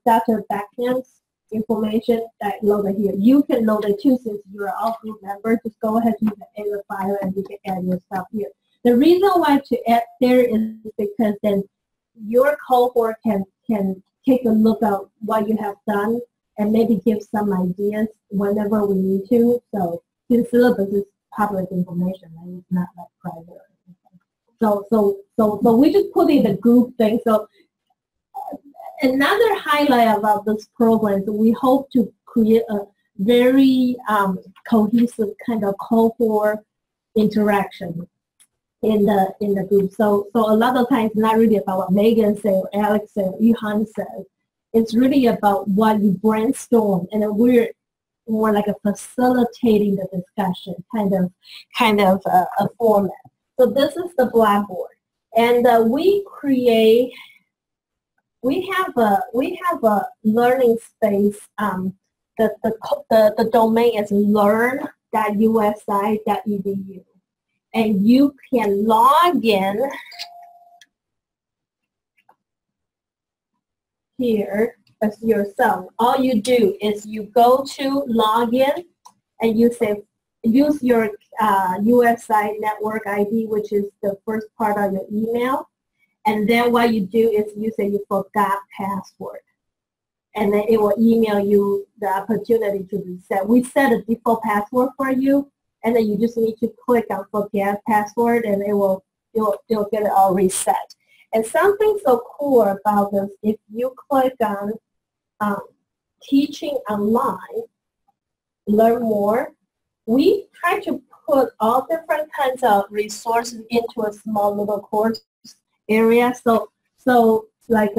Dr. Beckman's information that loaded here, you can load it too since you're all group members. Just go ahead and add the file and you can add your stuff here. The reason why to add there is because then your cohort can take a look at what you have done and maybe give some ideas whenever we need to. So the syllabus is public information, and it's not like private or anything. So we just put in the group thing. So another highlight about this program is we hope to create a very cohesive kind of cohort interaction in the group. So a lot of times not really about what Megan said or Alex said or Yuhan said. It's really about what you brainstorm, and then we're more like a facilitating the discussion kind of a format. So this is the Blackboard, and we have a learning space. The domain is learn.usi.edu. And you can log in here as yourself. All you do is you go to login and you say use your USI network ID, which is the first part of your email. And then what you do is you say you forgot password. And then it will email you the opportunity to reset. We set a default password for you. And then you just need to click on forget password, and you'll get it all reset. And something so cool about this, if you click on teaching online, learn more, we try to put all different kinds of resources into a small little course area. So like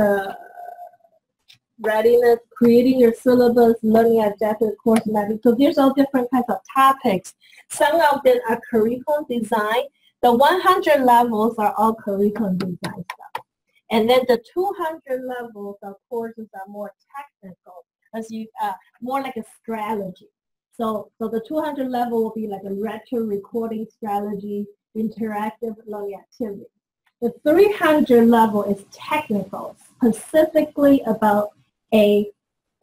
readiness, creating your syllabus, learning objective, course mapping. So there's all different kinds of topics. Some of them are curriculum design. The 100 levels are all curriculum design stuff. And then the 200 levels of courses are more technical, as you more like a strategy. So the 200 level will be like a retro recording strategy, interactive learning activity. The 300 level is technical, specifically about a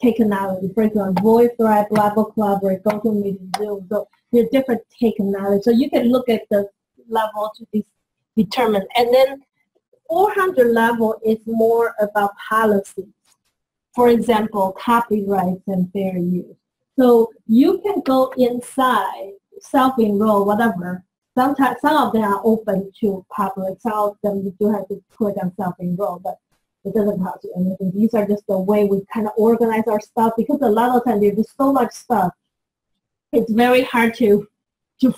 technology. For example, VoiceThread, Blackboard Collaborate, GoToMeeting, Zoom. So there are different technologies. So you can look at the level to determine. And then 400 level is more about policies. For example, copyrights and fair use. So you can go inside, self-enroll, whatever. Sometimes some of them are open to public. Some of them you do have to click on self-enroll, but it doesn't cost you anything. These are just the way we kind of organize our stuff, because a lot of times there's just so much stuff. It's very hard to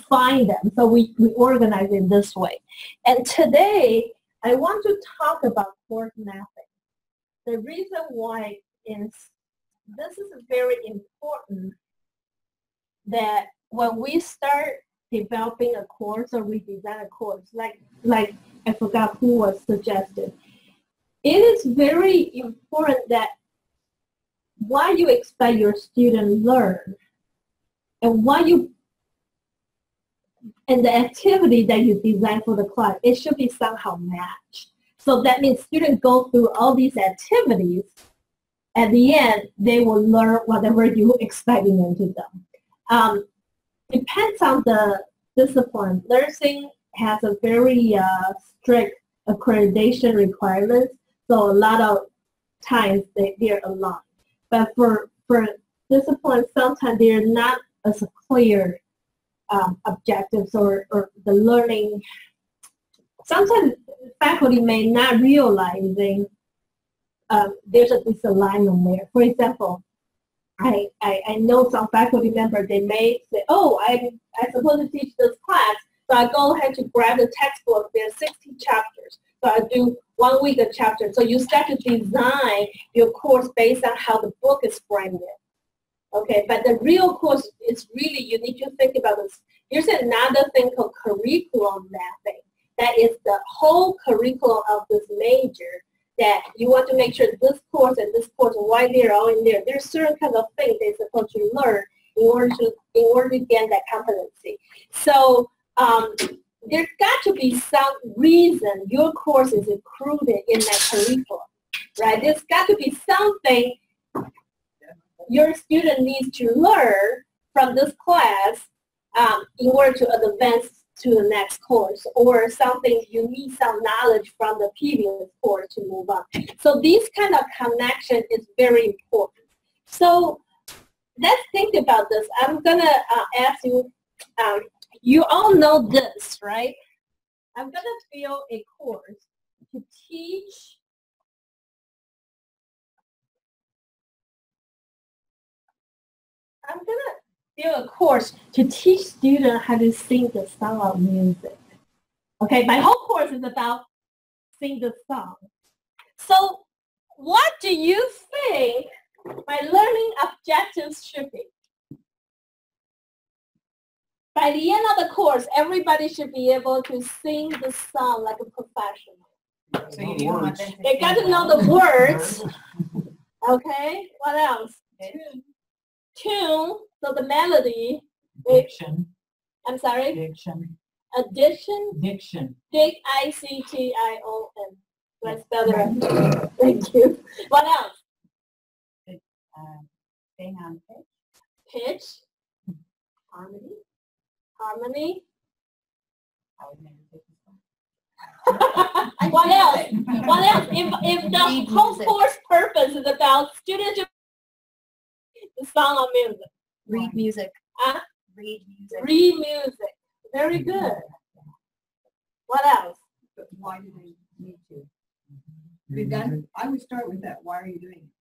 find them. So we organize it this way. And today, I want to talk about course mapping. The reason why is this is very important, that when we start developing a course or redesign a course, like I forgot who was suggested, it is very important that what you expect your student learn and and the activity that you design for the class, it should be somehow matched. So that means students go through all these activities. At the end, they will learn whatever you expecting them to do. Depends on the discipline. Nursing has a very strict accreditation requirements, so a lot of times they're aligned. But for disciplines, sometimes they're not as clear objectives or the learning. Sometimes faculty may not realizing there's a disalignment there. For example, I know some faculty members, they may say, oh, I'm supposed to teach this class, so I go ahead to grab the textbook. There's 60 chapters, so I do 1 week a chapter. So you start to design your course based on how the book is framed. Okay, but the real course is really, you need to think about this. There's another thing called curriculum mapping. That is the whole curriculum of this major, that you want to make sure this course and this course, why they're all in there. There's certain kind of things they're supposed to learn in order to gain that competency. So there's got to be some reason your course is included in that curriculum, right? There's got to be something your student needs to learn from this class in order to advance to the next course, or something you need some knowledge from the previous course to move on. So this kind of connection is very important. So let's think about this. I'm gonna ask you, you all know this, right? I'm gonna build a course to teach students how to sing the song of music. Okay, my whole course is about sing the song. So what do you think my learning objectives should be? By the end of the course, everybody should be able to sing the song like a professional. So you want them to They got to sing know the words. Okay, what else? Tune, so the melody. diction, I'm sorry, diction, addition, diction. Diction. Do I spell it right? Thank you. What else? Staying on pitch. Pitch, harmony. I would never take this one. What else? What else? If the whole course purpose is about students the song of music. Read music. Huh? Read music. Read music. Very good. What else? But why do they need to? We've done, I would start with that. Why are you doing it?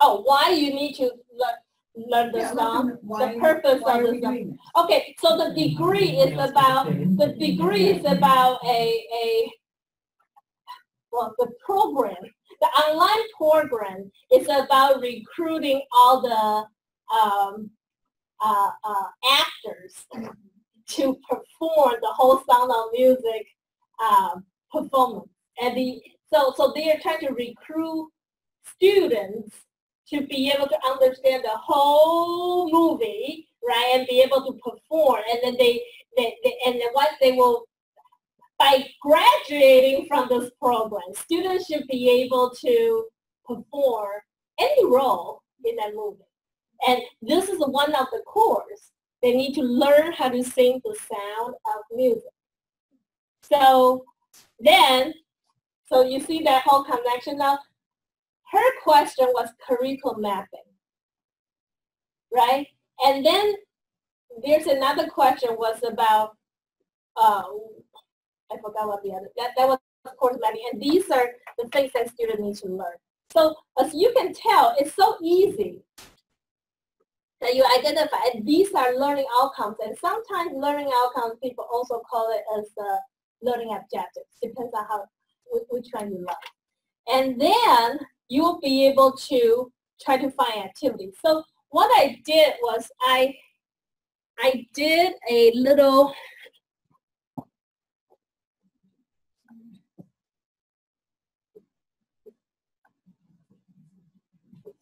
Oh, why you need to learn the song? The purpose of the song. Okay, so the degree is about the program. The online program is about recruiting all the actors to perform the whole Sound of Music performance. And so they are trying to recruit students to be able to understand the whole movie, right, and be able to perform. And then they will, by graduating from this program, students should be able to perform any role in that movie. And this is one of the course. They need to learn how to sing the sound of music. So you see that whole connection now? Her question was curriculum mapping, right? And then there's another question was about, I forgot what the other, that was course mapping. And these are the things that students need to learn. So as you can tell, it's so easy that you identify these are learning outcomes. And sometimes learning outcomes, people also call it as learning objectives. Depends on which one you like. And then you will be able to try to find activities. So what I did was I did a little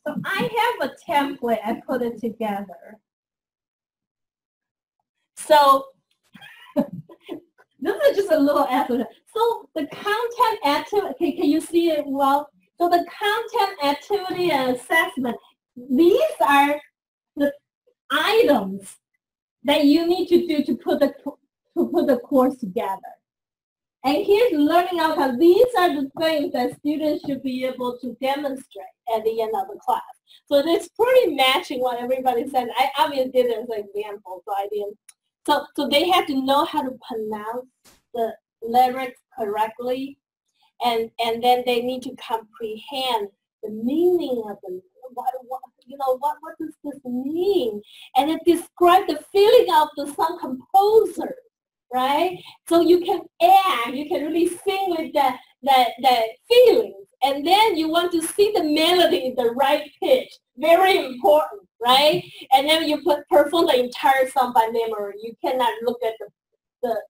So I have a template, I put it together. So this is just a little activity. So the content activity, can you see it well? So the content activity and assessment, these are the items that you need to do to put the course together. And here's learning outcomes. These are the things that students should be able to demonstrate at the end of the class. So it's pretty matching what everybody said. I obviously did it as an example, so I didn't. So they have to know how to pronounce the lyrics correctly, and then they need to comprehend the meaning of the what does this mean? And it describes the feeling of the song composer. Right? So you can act, you can really sing with that feelings. And then you want to see the melody in the right pitch. Very important, right? And then you perform the entire song by memory. You cannot look at the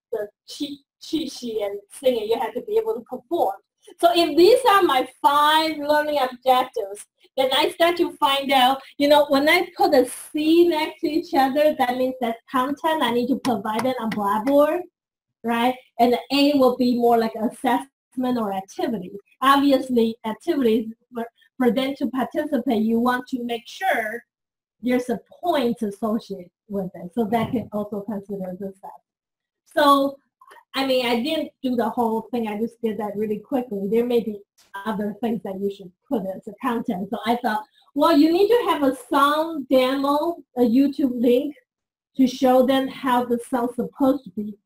cheat sheet and sing it. You have to be able to perform. So if these are my 5 learning objectives, then I start to find out, when I put a C next to each other, that means that content I need to provide it on Blackboard. right? And the A will be more like assessment or activity. Obviously, activities, for them to participate, you want to make sure there's a point associated with it. So that can also consider the set. So, I mean, I didn't do the whole thing. I just did that really quickly. There may be other things that you should put as a content. So I thought, well, you need to have a song demo, a YouTube link to show them how the song's supposed to be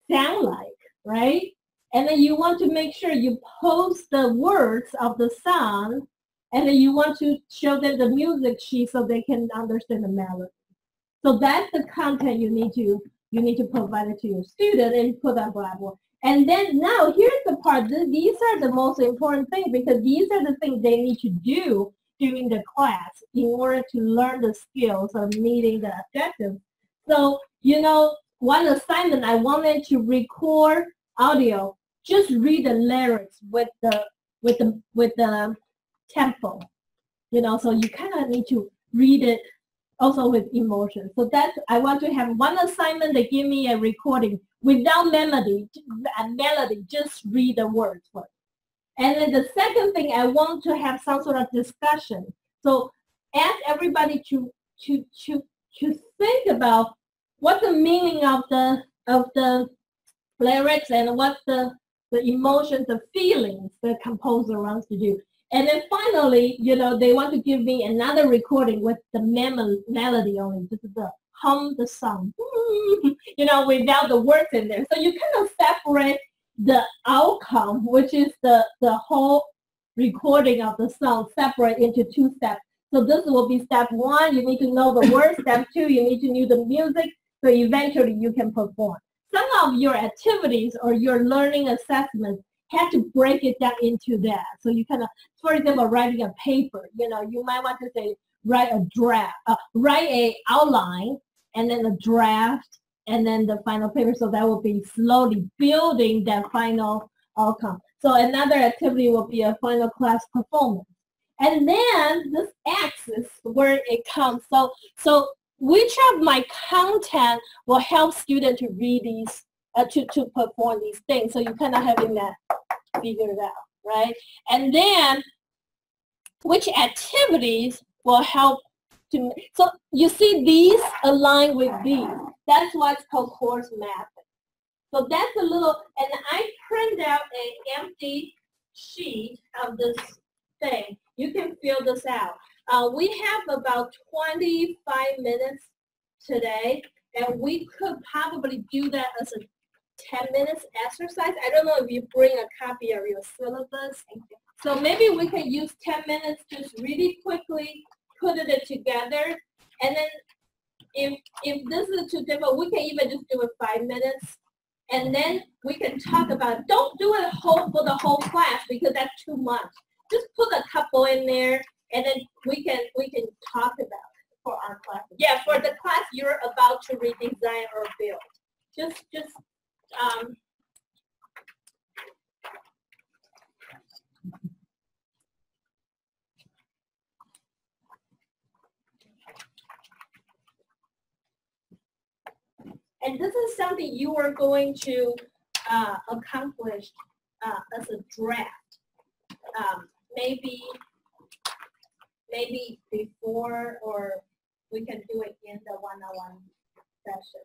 sound like, right? And then you want to make sure you post the words of the song, and then you want to show them the music sheet so they can understand the melody. So that's the content you need to provide it to your student and put on Blackboard. And then now here's the part. These are the most important things because these are the things they need to do during the class in order to learn the skills of meeting the objectives. So, you know, one assignment I wanted to record audio, just read the lyrics with the tempo. You know, so you kind of need to read it also with emotion. So that's, I want to have one assignment that give me a recording without melody, just read the words first. And then the second thing, I want to have some sort of discussion. So ask everybody to think about what the meaning of the lyrics and what the emotions, the feelings the composer wants to do. And then finally, you know, they want to give me another recording with the melody only, just the hum the song, you know, without the words in there. So you kind of separate the outcome, which is the whole recording of the song, separate into two steps. So this will be step one, you need to know the words. Step two, you need to know the music, so eventually you can perform. Some of your activities or your learning assessments have to break it down into that. So you kind of, for example, writing a paper, you know, you might want to say, write a draft, write a outline, and then a draft, and then the final paper. So that will be slowly building that final outcome. So another activity will be a final class performance. And then this axis where it comes. So which of my content will help students to read these, to perform these things? So you kind of having that figured out, right? And then which activities will help to, so you see these align with these. That's what's called course mapping. So that's a little, and I print out an empty sheet of this thing. You can fill this out. We have about 25 minutes today, and we could probably do that as a 10 minutes exercise. I don't know if you bring a copy of your syllabus. So maybe we can use 10 minutes, just really quickly put it together. And then if this is too difficult, we can even just do it 5 minutes. And then we can talk about, don't do it for the whole class because that's too much. Just put a couple in there, and then we can talk about it for our class. Yeah, for the class you're about to redesign or build. Just and this is something you are going to accomplish as a draft. Maybe before, or we can do it in the one-on-one session.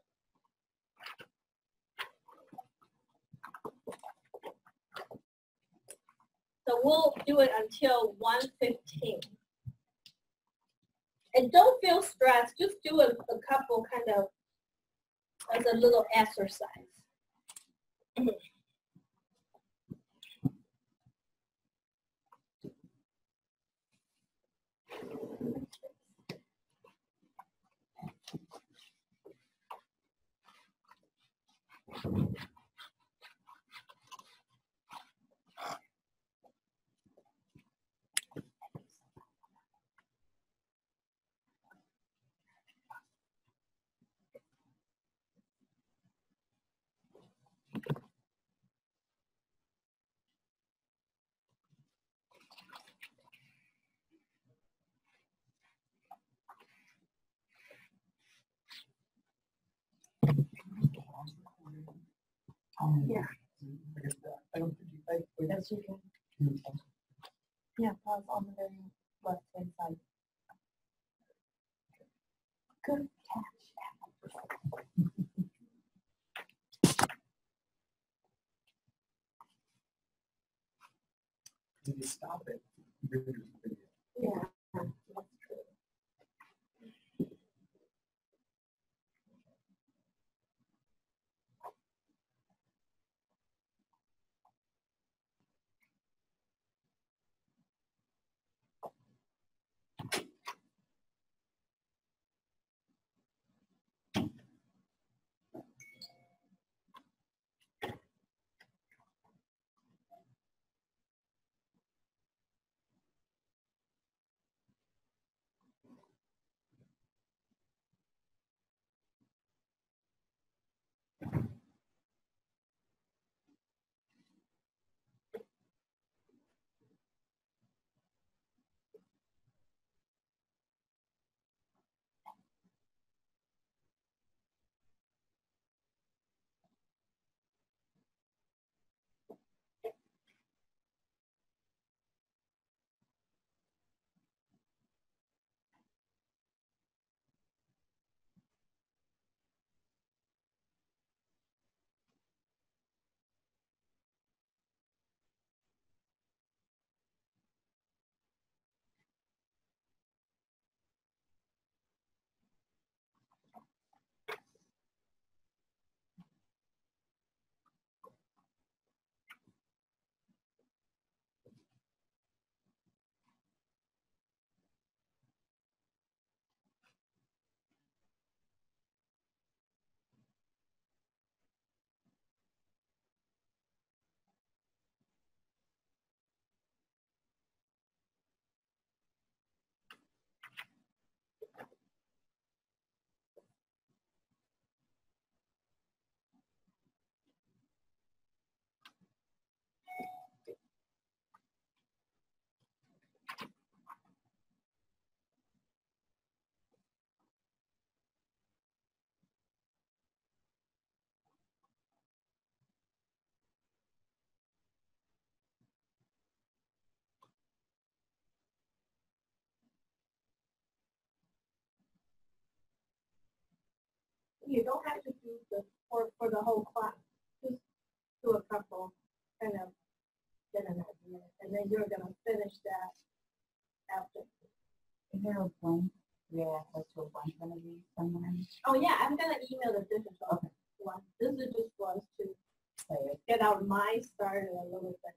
So we'll do it until 1:15. And don't feel stressed, just do a couple kind of as a little exercise. Yeah. I guess that, I don't think you, Yes, you can. Yeah, pause on the very left hand side. Good catch. Did you stop it? Yeah, that's true. You don't have to do the for the whole class. Just do a couple, kind of get an idea, and then you're gonna finish that after. Is there a blank? Do we have access to a blank one of these somewhere? Oh yeah, I'm gonna email the digital one. This is just was to get out my start a little bit.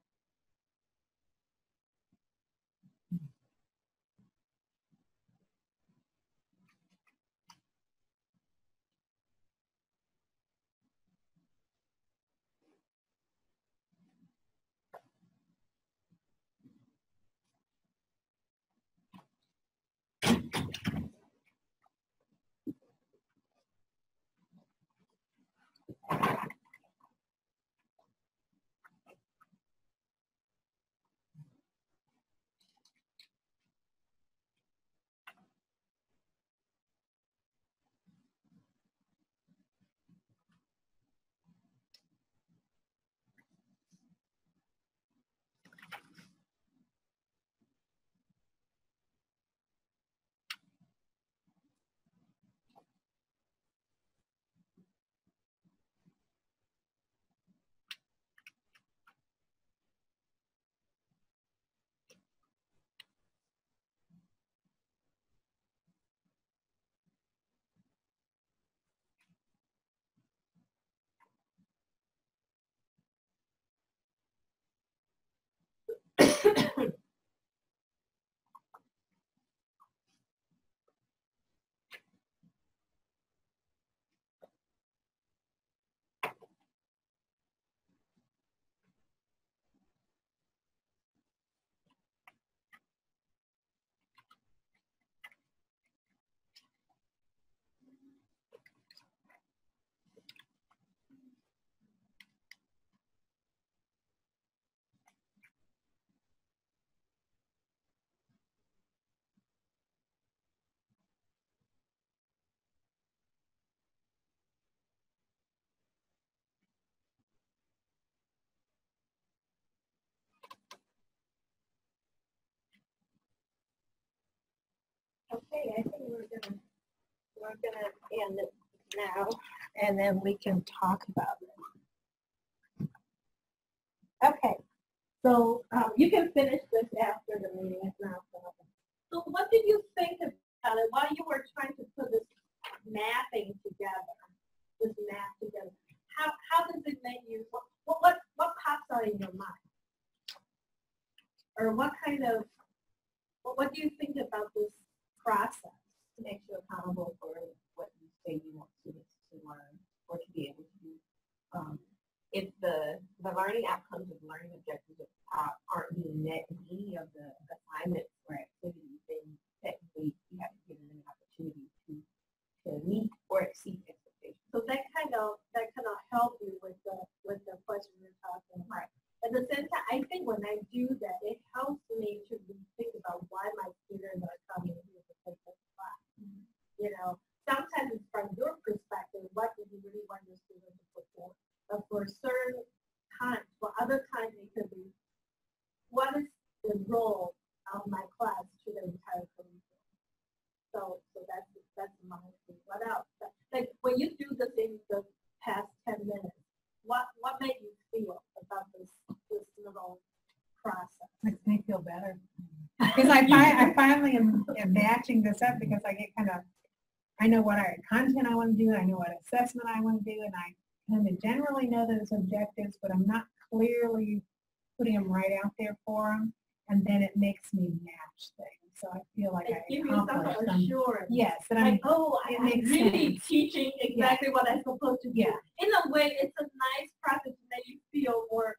we're gonna end it now, and then we can talk about it. Okay, so you can finish this after the meeting, if not. So what did you think about it while you were trying to put this mapping together, this map together? How does it make you, what pops out in your mind? Or what kind of, what do you think about this process to make you accountable for what you say you want students to learn or to be able to do? If the learning outcomes of learning objectives aren't being met in any of the assignments or activities, then technically you have to give them an opportunity to meet or exceed expectations. So that kind of help you with the question you're talking about. Right. At the same time, I think when I do that, it helps me to think about why my students are coming here to take this class. Mm-hmm. You know, sometimes it's from your perspective, what do you really want your students to perform? But for certain times, for other times, it could be, what is the role of my class to the entire curriculum? So that's my thing. What else? Like when you do this in the past 10 minutes, what made you feel about this little process? Makes me feel better. Because I finally am batching this up because I get I know what content I want to do, I know what assessment I want to do, and I kind of generally know those objectives, but I'm not clearly putting them right out there for them, and then it makes me match things. So I feel like I accomplished some assurance. Yes, and like, I'm really teaching exactly what I'm supposed to do. Yeah. In a way, it's a nice process to make you feel more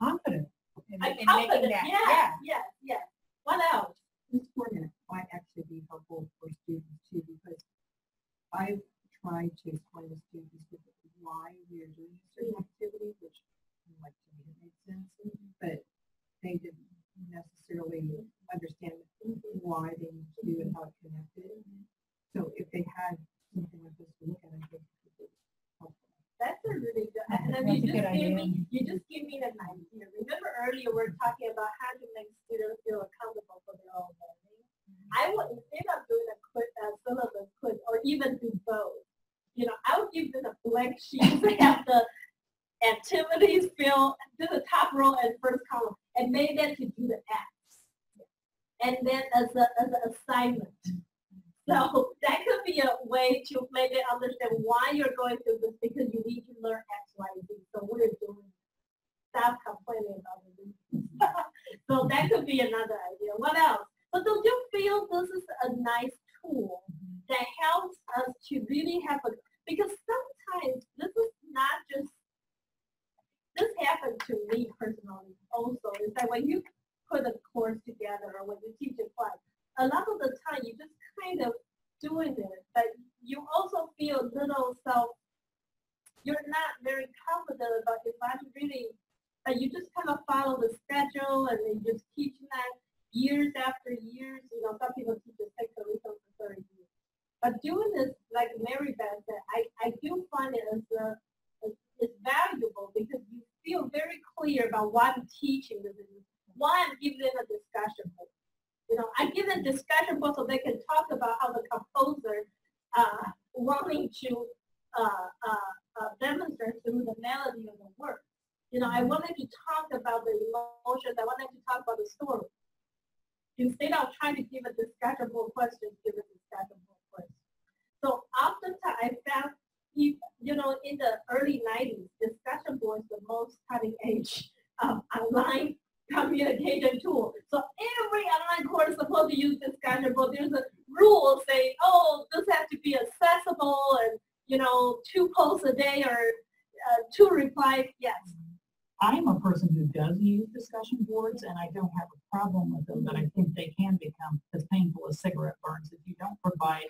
confident in confident. Making that. Yes. What else? This format might actually be helpful for students too, because I've tried to explain to students why we are doing a certain activity, which like to me it makes sense, but they didn't necessarily understand why they need to do it, how it connected. So if they had something like this to look at, I think it would be helpful. That's a really good, and then you just give me an idea. Remember earlier we were talking about how to make students feel accountable for their own learning. I would, instead of doing a syllabus quiz or even do both, I would give them a blank sheet to have the activities fill, do the top row and first column, and make them to do the X. And then as an assignment. So that could be a way to make them understand why you're going through this, because you need to learn X, Y, Z. So we're doing it. Stop complaining about it. So that could be another idea. What else? But don't you feel this is a nice tool that helps us to really have because sometimes this is not just, this happened to me personally also, is that when you put a course together or when you teach a class, a lot of the time you just kind of doing it, but you also feel a little you're not very confident about if I'm really, you just kind of follow the schedule and then just teach that years after years. Some people teach the same curriculum for 30 years. But doing this, like Mary Beth said, I do find it as it's valuable because you feel very clear about why I'm teaching this, why I'm giving them a discussion board. I give them a discussion board so they can talk about how the composer wanting to demonstrate through the melody of the work. I wanted to talk about the emotions. I wanted to talk about the story. Instead of trying to give a discussion board question, give a discussion board question. So oftentimes I found, in the early 90s, discussion boards were the most cutting edge online communication tool. So every online course is supposed to use discussion board. There's a rule saying, oh, this has to be accessible and, 2 posts a day or 2 replies. Yes. I'm a person who does use discussion boards, and I don't have a problem with them, but I think they can become as painful as cigarette burns if you don't provide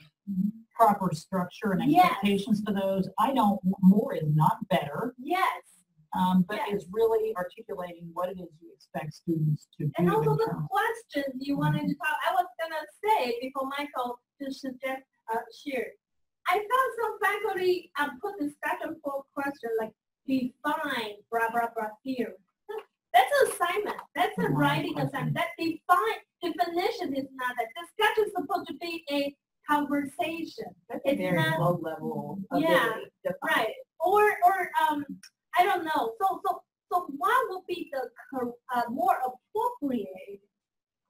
proper structure and expectations for those. More is not better. Yes. But it's really articulating what it is you expect students to do. And also the questions you wanted to talk. I was going to say, before Michael just shared, I found some faculty put discussion board question like, define blah, blah, blah theory. That's an assignment. That's a writing assignment. That definition is not that. Discussion is supposed to be a conversation. very not, low level Yeah, ability. to find right, or, I don't know, so what would be the more appropriate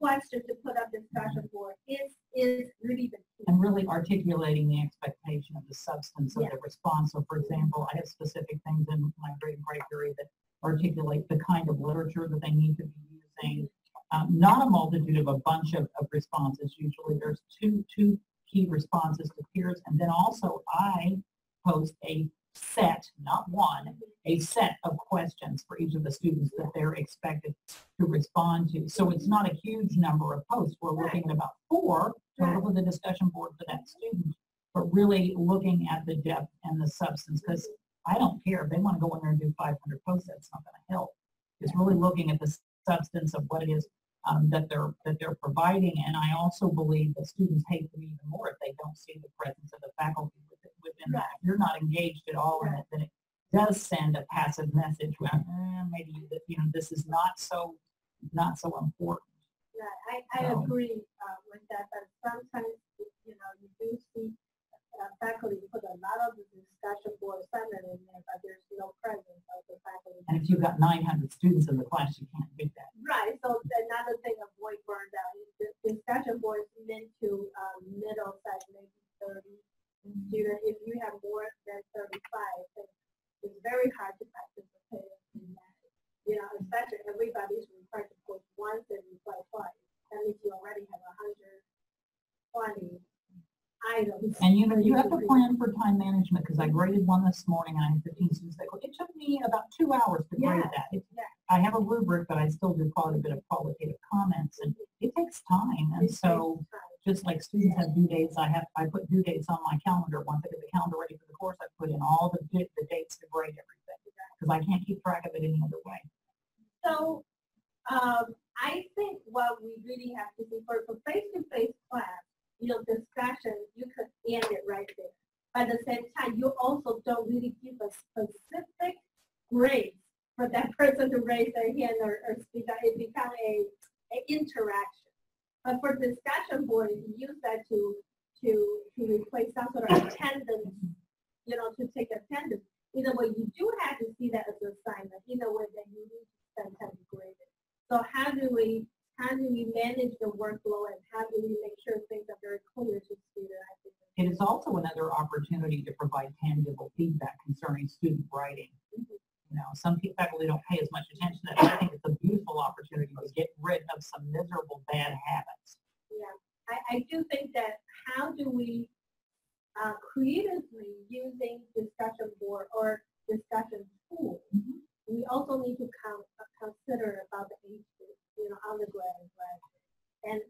question to put up discussion board is really the key. And really articulating the expectation of the substance of Yeah. the response. So for example, I have specific things in my grade criteria that articulate the kind of literature that they need to be using. Not a multitude of a bunch of responses. Usually there's two key responses to peers. And then also I post a set, not one, a set of questions for each of the students that they're expected to respond to. So it's not a huge number of posts. We're looking at about 4 total for the discussion board for that student, but really looking at the depth and the substance, because I don't care if they want to go in there and do 500 posts, that's not going to help. It's really looking at the substance of what it is that they're providing. And I also believe that students hate them even more if they don't see the presence of the faculty within that. If you're not engaged at all in it, then it does send a passive message. Well, maybe this is not so important. Yeah, I agree with that, but sometimes, you do see faculty put a lot of the discussion board assignment in there, but there's no presence of the faculty. And if you've got 900 students in the class, you can't do that. Right, so another thing avoid burn down is the discussion board is meant to middle size, maybe 30 students. If you have more than 35, then it's very hard to participate in that. Especially everybody's required to post once and reply twice. That means you already have 120 items. And you have to plan for time management, because I graded one this morning and I had 15 students that go, it took me about 2 hours to grade that. I have a rubric, but I still do quite a bit of qualitative comments, and it takes time. And so just like students have due dates, I put due dates on my calendar. Once I get the calendar ready for the course, I put in all the dates to grade everything, because I can't keep track of it any other way. So I think what we really have to do for face-to-face class, discussion, you could end it right there. But at the same time, you also don't really give a specific grade for that person to raise their hand or speak out. It becomes an interaction. But for discussion board, you use that to replace some sort of attendance, to take attendance. Either way, you do have to see that as an assignment. Either way, then you need to spend time to grade it. So how do we manage the workflow, and how do we make sure things are very clear to students? It is also another opportunity to provide tangible feedback concerning student writing. Some faculty don't pay as much attention to that. I think it's a beautiful opportunity to get rid of some miserable bad habits. Yeah, I do think that how do we creatively using discussion board or discussion tools, we also need to consider about the age group, undergrad and graduate. And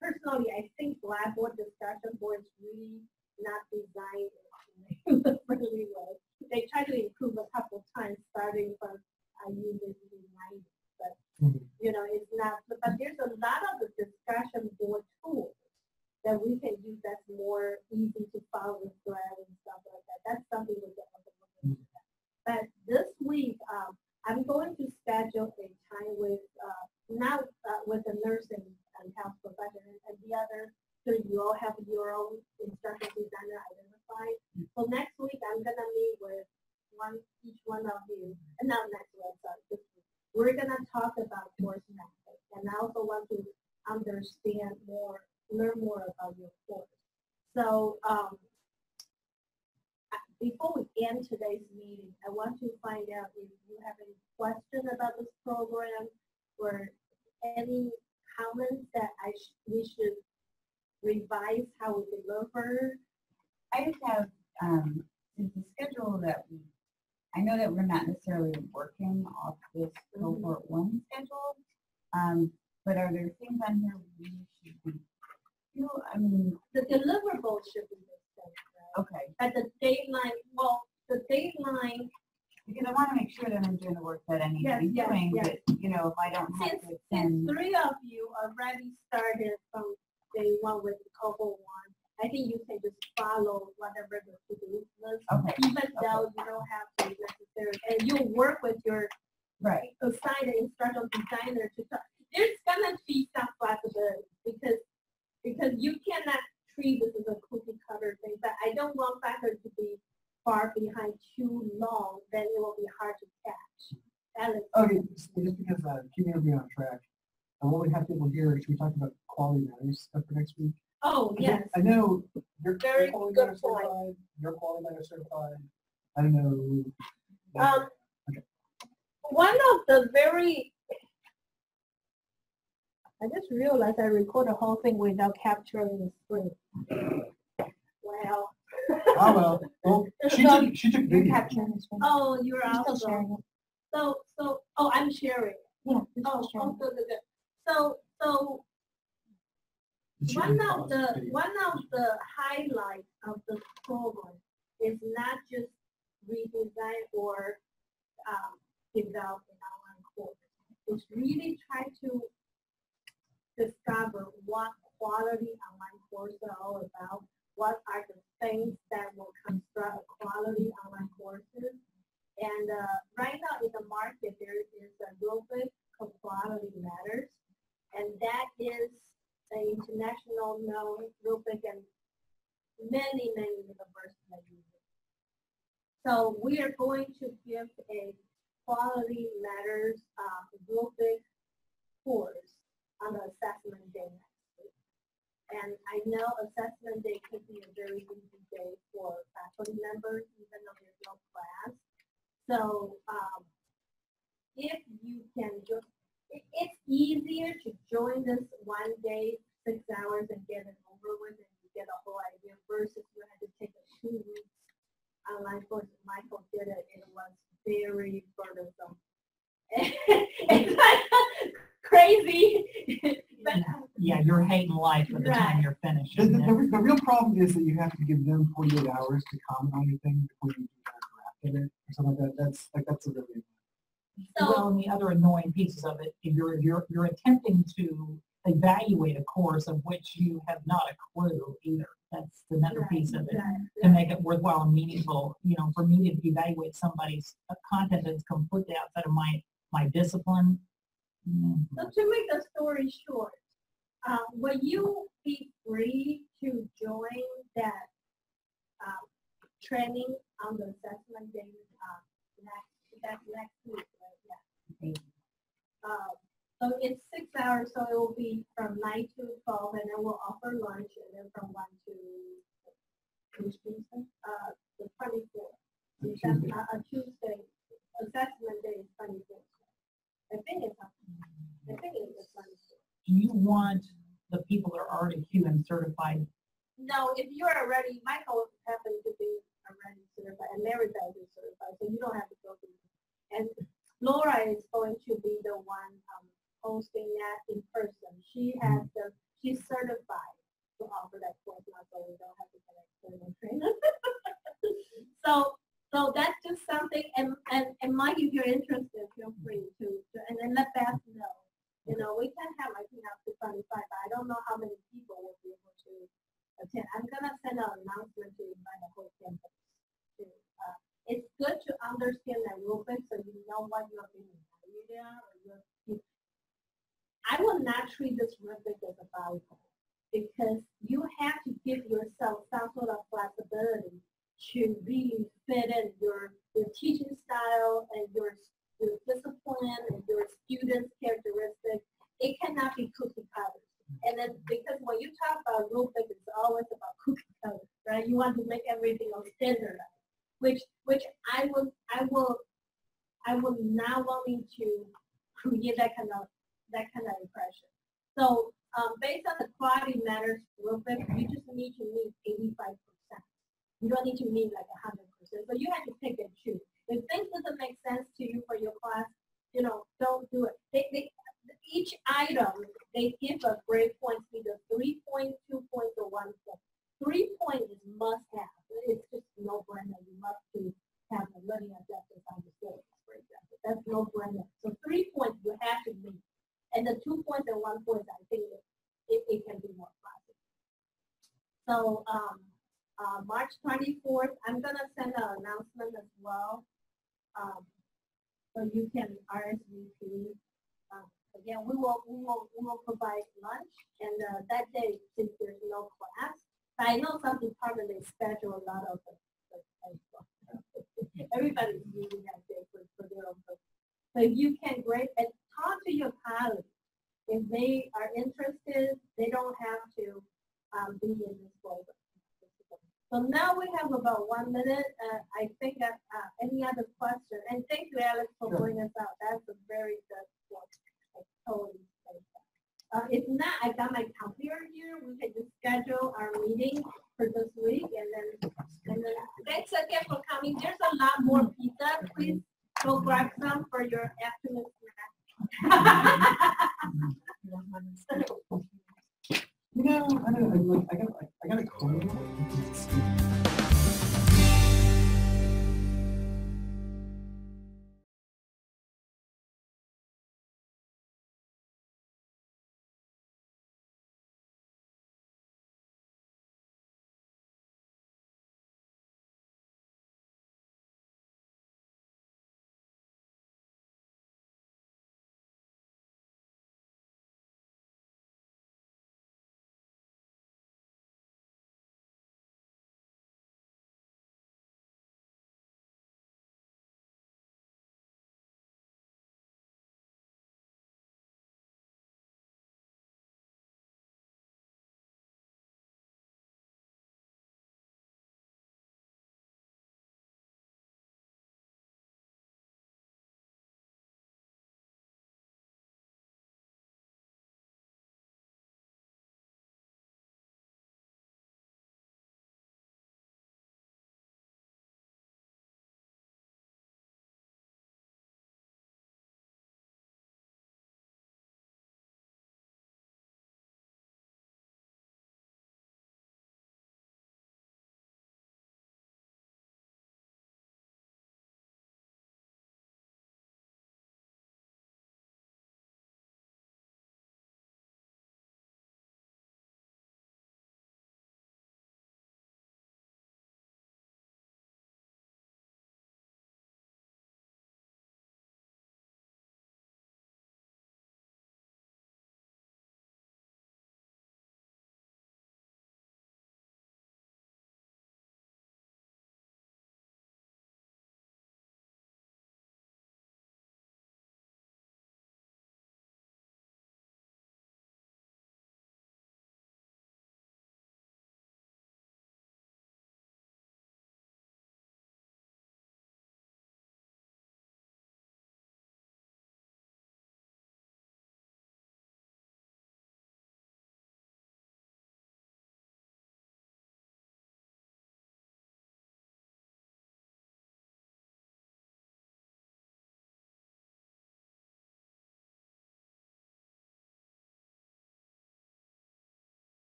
personally, I think Blackboard discussion board is really not designed in a friendly way. They try to improve a couple times, starting from using the 90s, but it's not. But there's a lot of the discussion board tools that we can use that's more easy to follow with grad and stuff like that. That's something we can look into. But this week, I'm going to schedule a time with with the nursing and health professional, and the other, so you all have your own instructional designer identified. So next week, I'm gonna meet with each one of you, and not next week, sorry, this week. We're gonna talk about course methods, and I also want to learn more about your course. So before we end today's meeting, I want to find out if you have any questions about this program or any comments that we should revise how we deliver. I just have, since the schedule that I know that we're not necessarily working off this cohort 1 schedule, but are there things on here we should be, the deliverables should be the same, right? Okay. At the deadline, because I want to make sure that I'm doing the work that I need to be doing, but, if I don't have to since 3 of you already started from day 1 with cohort 1, I think you can just follow whatever the to-do list, even though you don't have to necessarily, and you work with your assigned instructional designer to talk. There's gonna be some flexibility because you cannot treat this as a cookie cutter thing, but I don't want behind too long, then it will be hard to catch. That is. Okay, so just because keeping everybody on track, what we have people here, should we talk about quality matters stuff for next week? Oh, yes. I know you're Very quality good matter point. certified, you're quality matter certified. I don't know. One of the very, I just realized I recorded the whole thing without capturing the screen. Wow. Oh, well, she took You're video. capturing this one. Oh, you're You're still also. sharing it. Oh, I'm sharing. Yeah. Oh, sharing. good, good, good. So one of the highlights of the program is not just redesign or develop an online course. It's really try to discover what quality online courses are all about. What are the things that will construct a quality online courses? And right now in the market, there is a rubric of Quality Matters, and that is an international known rubric, and many universities are using it. So we are going to give a Quality Matters rubric course on the assessment day next week. And I know assessment day could be a very busy day for faculty members, even though there's no class. So if you can just, it's easier to join this one day, 6 hours, and get it over with, and you get a whole idea, versus you had to take a 2 weeks online course. Michael did it, and it was very burdensome. It's kind of crazy. But, Yeah, you're hating life by the time Right. you're finished. The real problem is that you have to give them 48 hours to comment on anything before you do a draft of it or something like that. That's a really Well, and the other annoying pieces of it, you're attempting to evaluate a course of which you have not a clue either. That's another piece of it. To make it worthwhile and meaningful, for me to evaluate somebody's content that's completely outside of my discipline. So to make the story short, will you be free to join that training on the assessment day next week? Right? Yeah. So it's 6 hours, so it will be from 9 to 12, and then we'll offer lunch, and then from 1 to the 24th. Tuesday. Assessment day is 24th. I think it's the 24th. Do you want the people that are already QM certified? No, if you're already, Michael happened to be already certified, and Mary Beth is certified, so you don't have to go through. And Laura is going to be the one hosting that in person. She's certified to offer that course now, so we don't have to get external trainers. So that's just something, and Mike, if you're interested, feel free to and then let Beth know. We can have, I think, up to 25, but I don't know how many people will be able to attend. I'm going to send an announcement to invite the whole campus. It's good to understand that rubric so you know what you're being evaluated. I will not treat this rubric as a Bible, because you have to give yourself some sort of flexibility to really fit in your teaching style and your discipline and your students' characteristics. It cannot be cookie cutters. And then, because when you talk about rubric, it's always about cookie cutters, right? You want to make everything standardized, which I will not wanting to create that kind of impression. So based on the Quality Matters rubric, you just need to meet 85%. You don't need to meet like 100%. So you have to pick and choose. If things doesn't make sense to you for your class, don't do it. Each item, they give a grade points, either 3 points, 2 points, or 1 point. 3 points is must have. It's just no brainer. You must have a learning objectives on the skills, for example. That's no brainer. So 3 points you have to meet. And the 2 points and 1 point, I think it can be more classic. So March 24th, I'm gonna send an announcement as well. So you can RSVP. Again, we will provide lunch, and that day, since there's no class, I know some departments they schedule a lot of the everybody's using that day for their own purpose. So if you can grade and talk to your colleagues. If they are interested, they don't have to be in this program. So now we have about 1 minute. I think that any other question? And thank you, Alex, for bringing us out. That's a very good point. I totally say that. If not, I got my computer here. We can just schedule our meeting for this week, and then thanks again for coming. There's a lot more pizza. Please go grab some for your afternoon snack. You know, I don't know, I got a cold.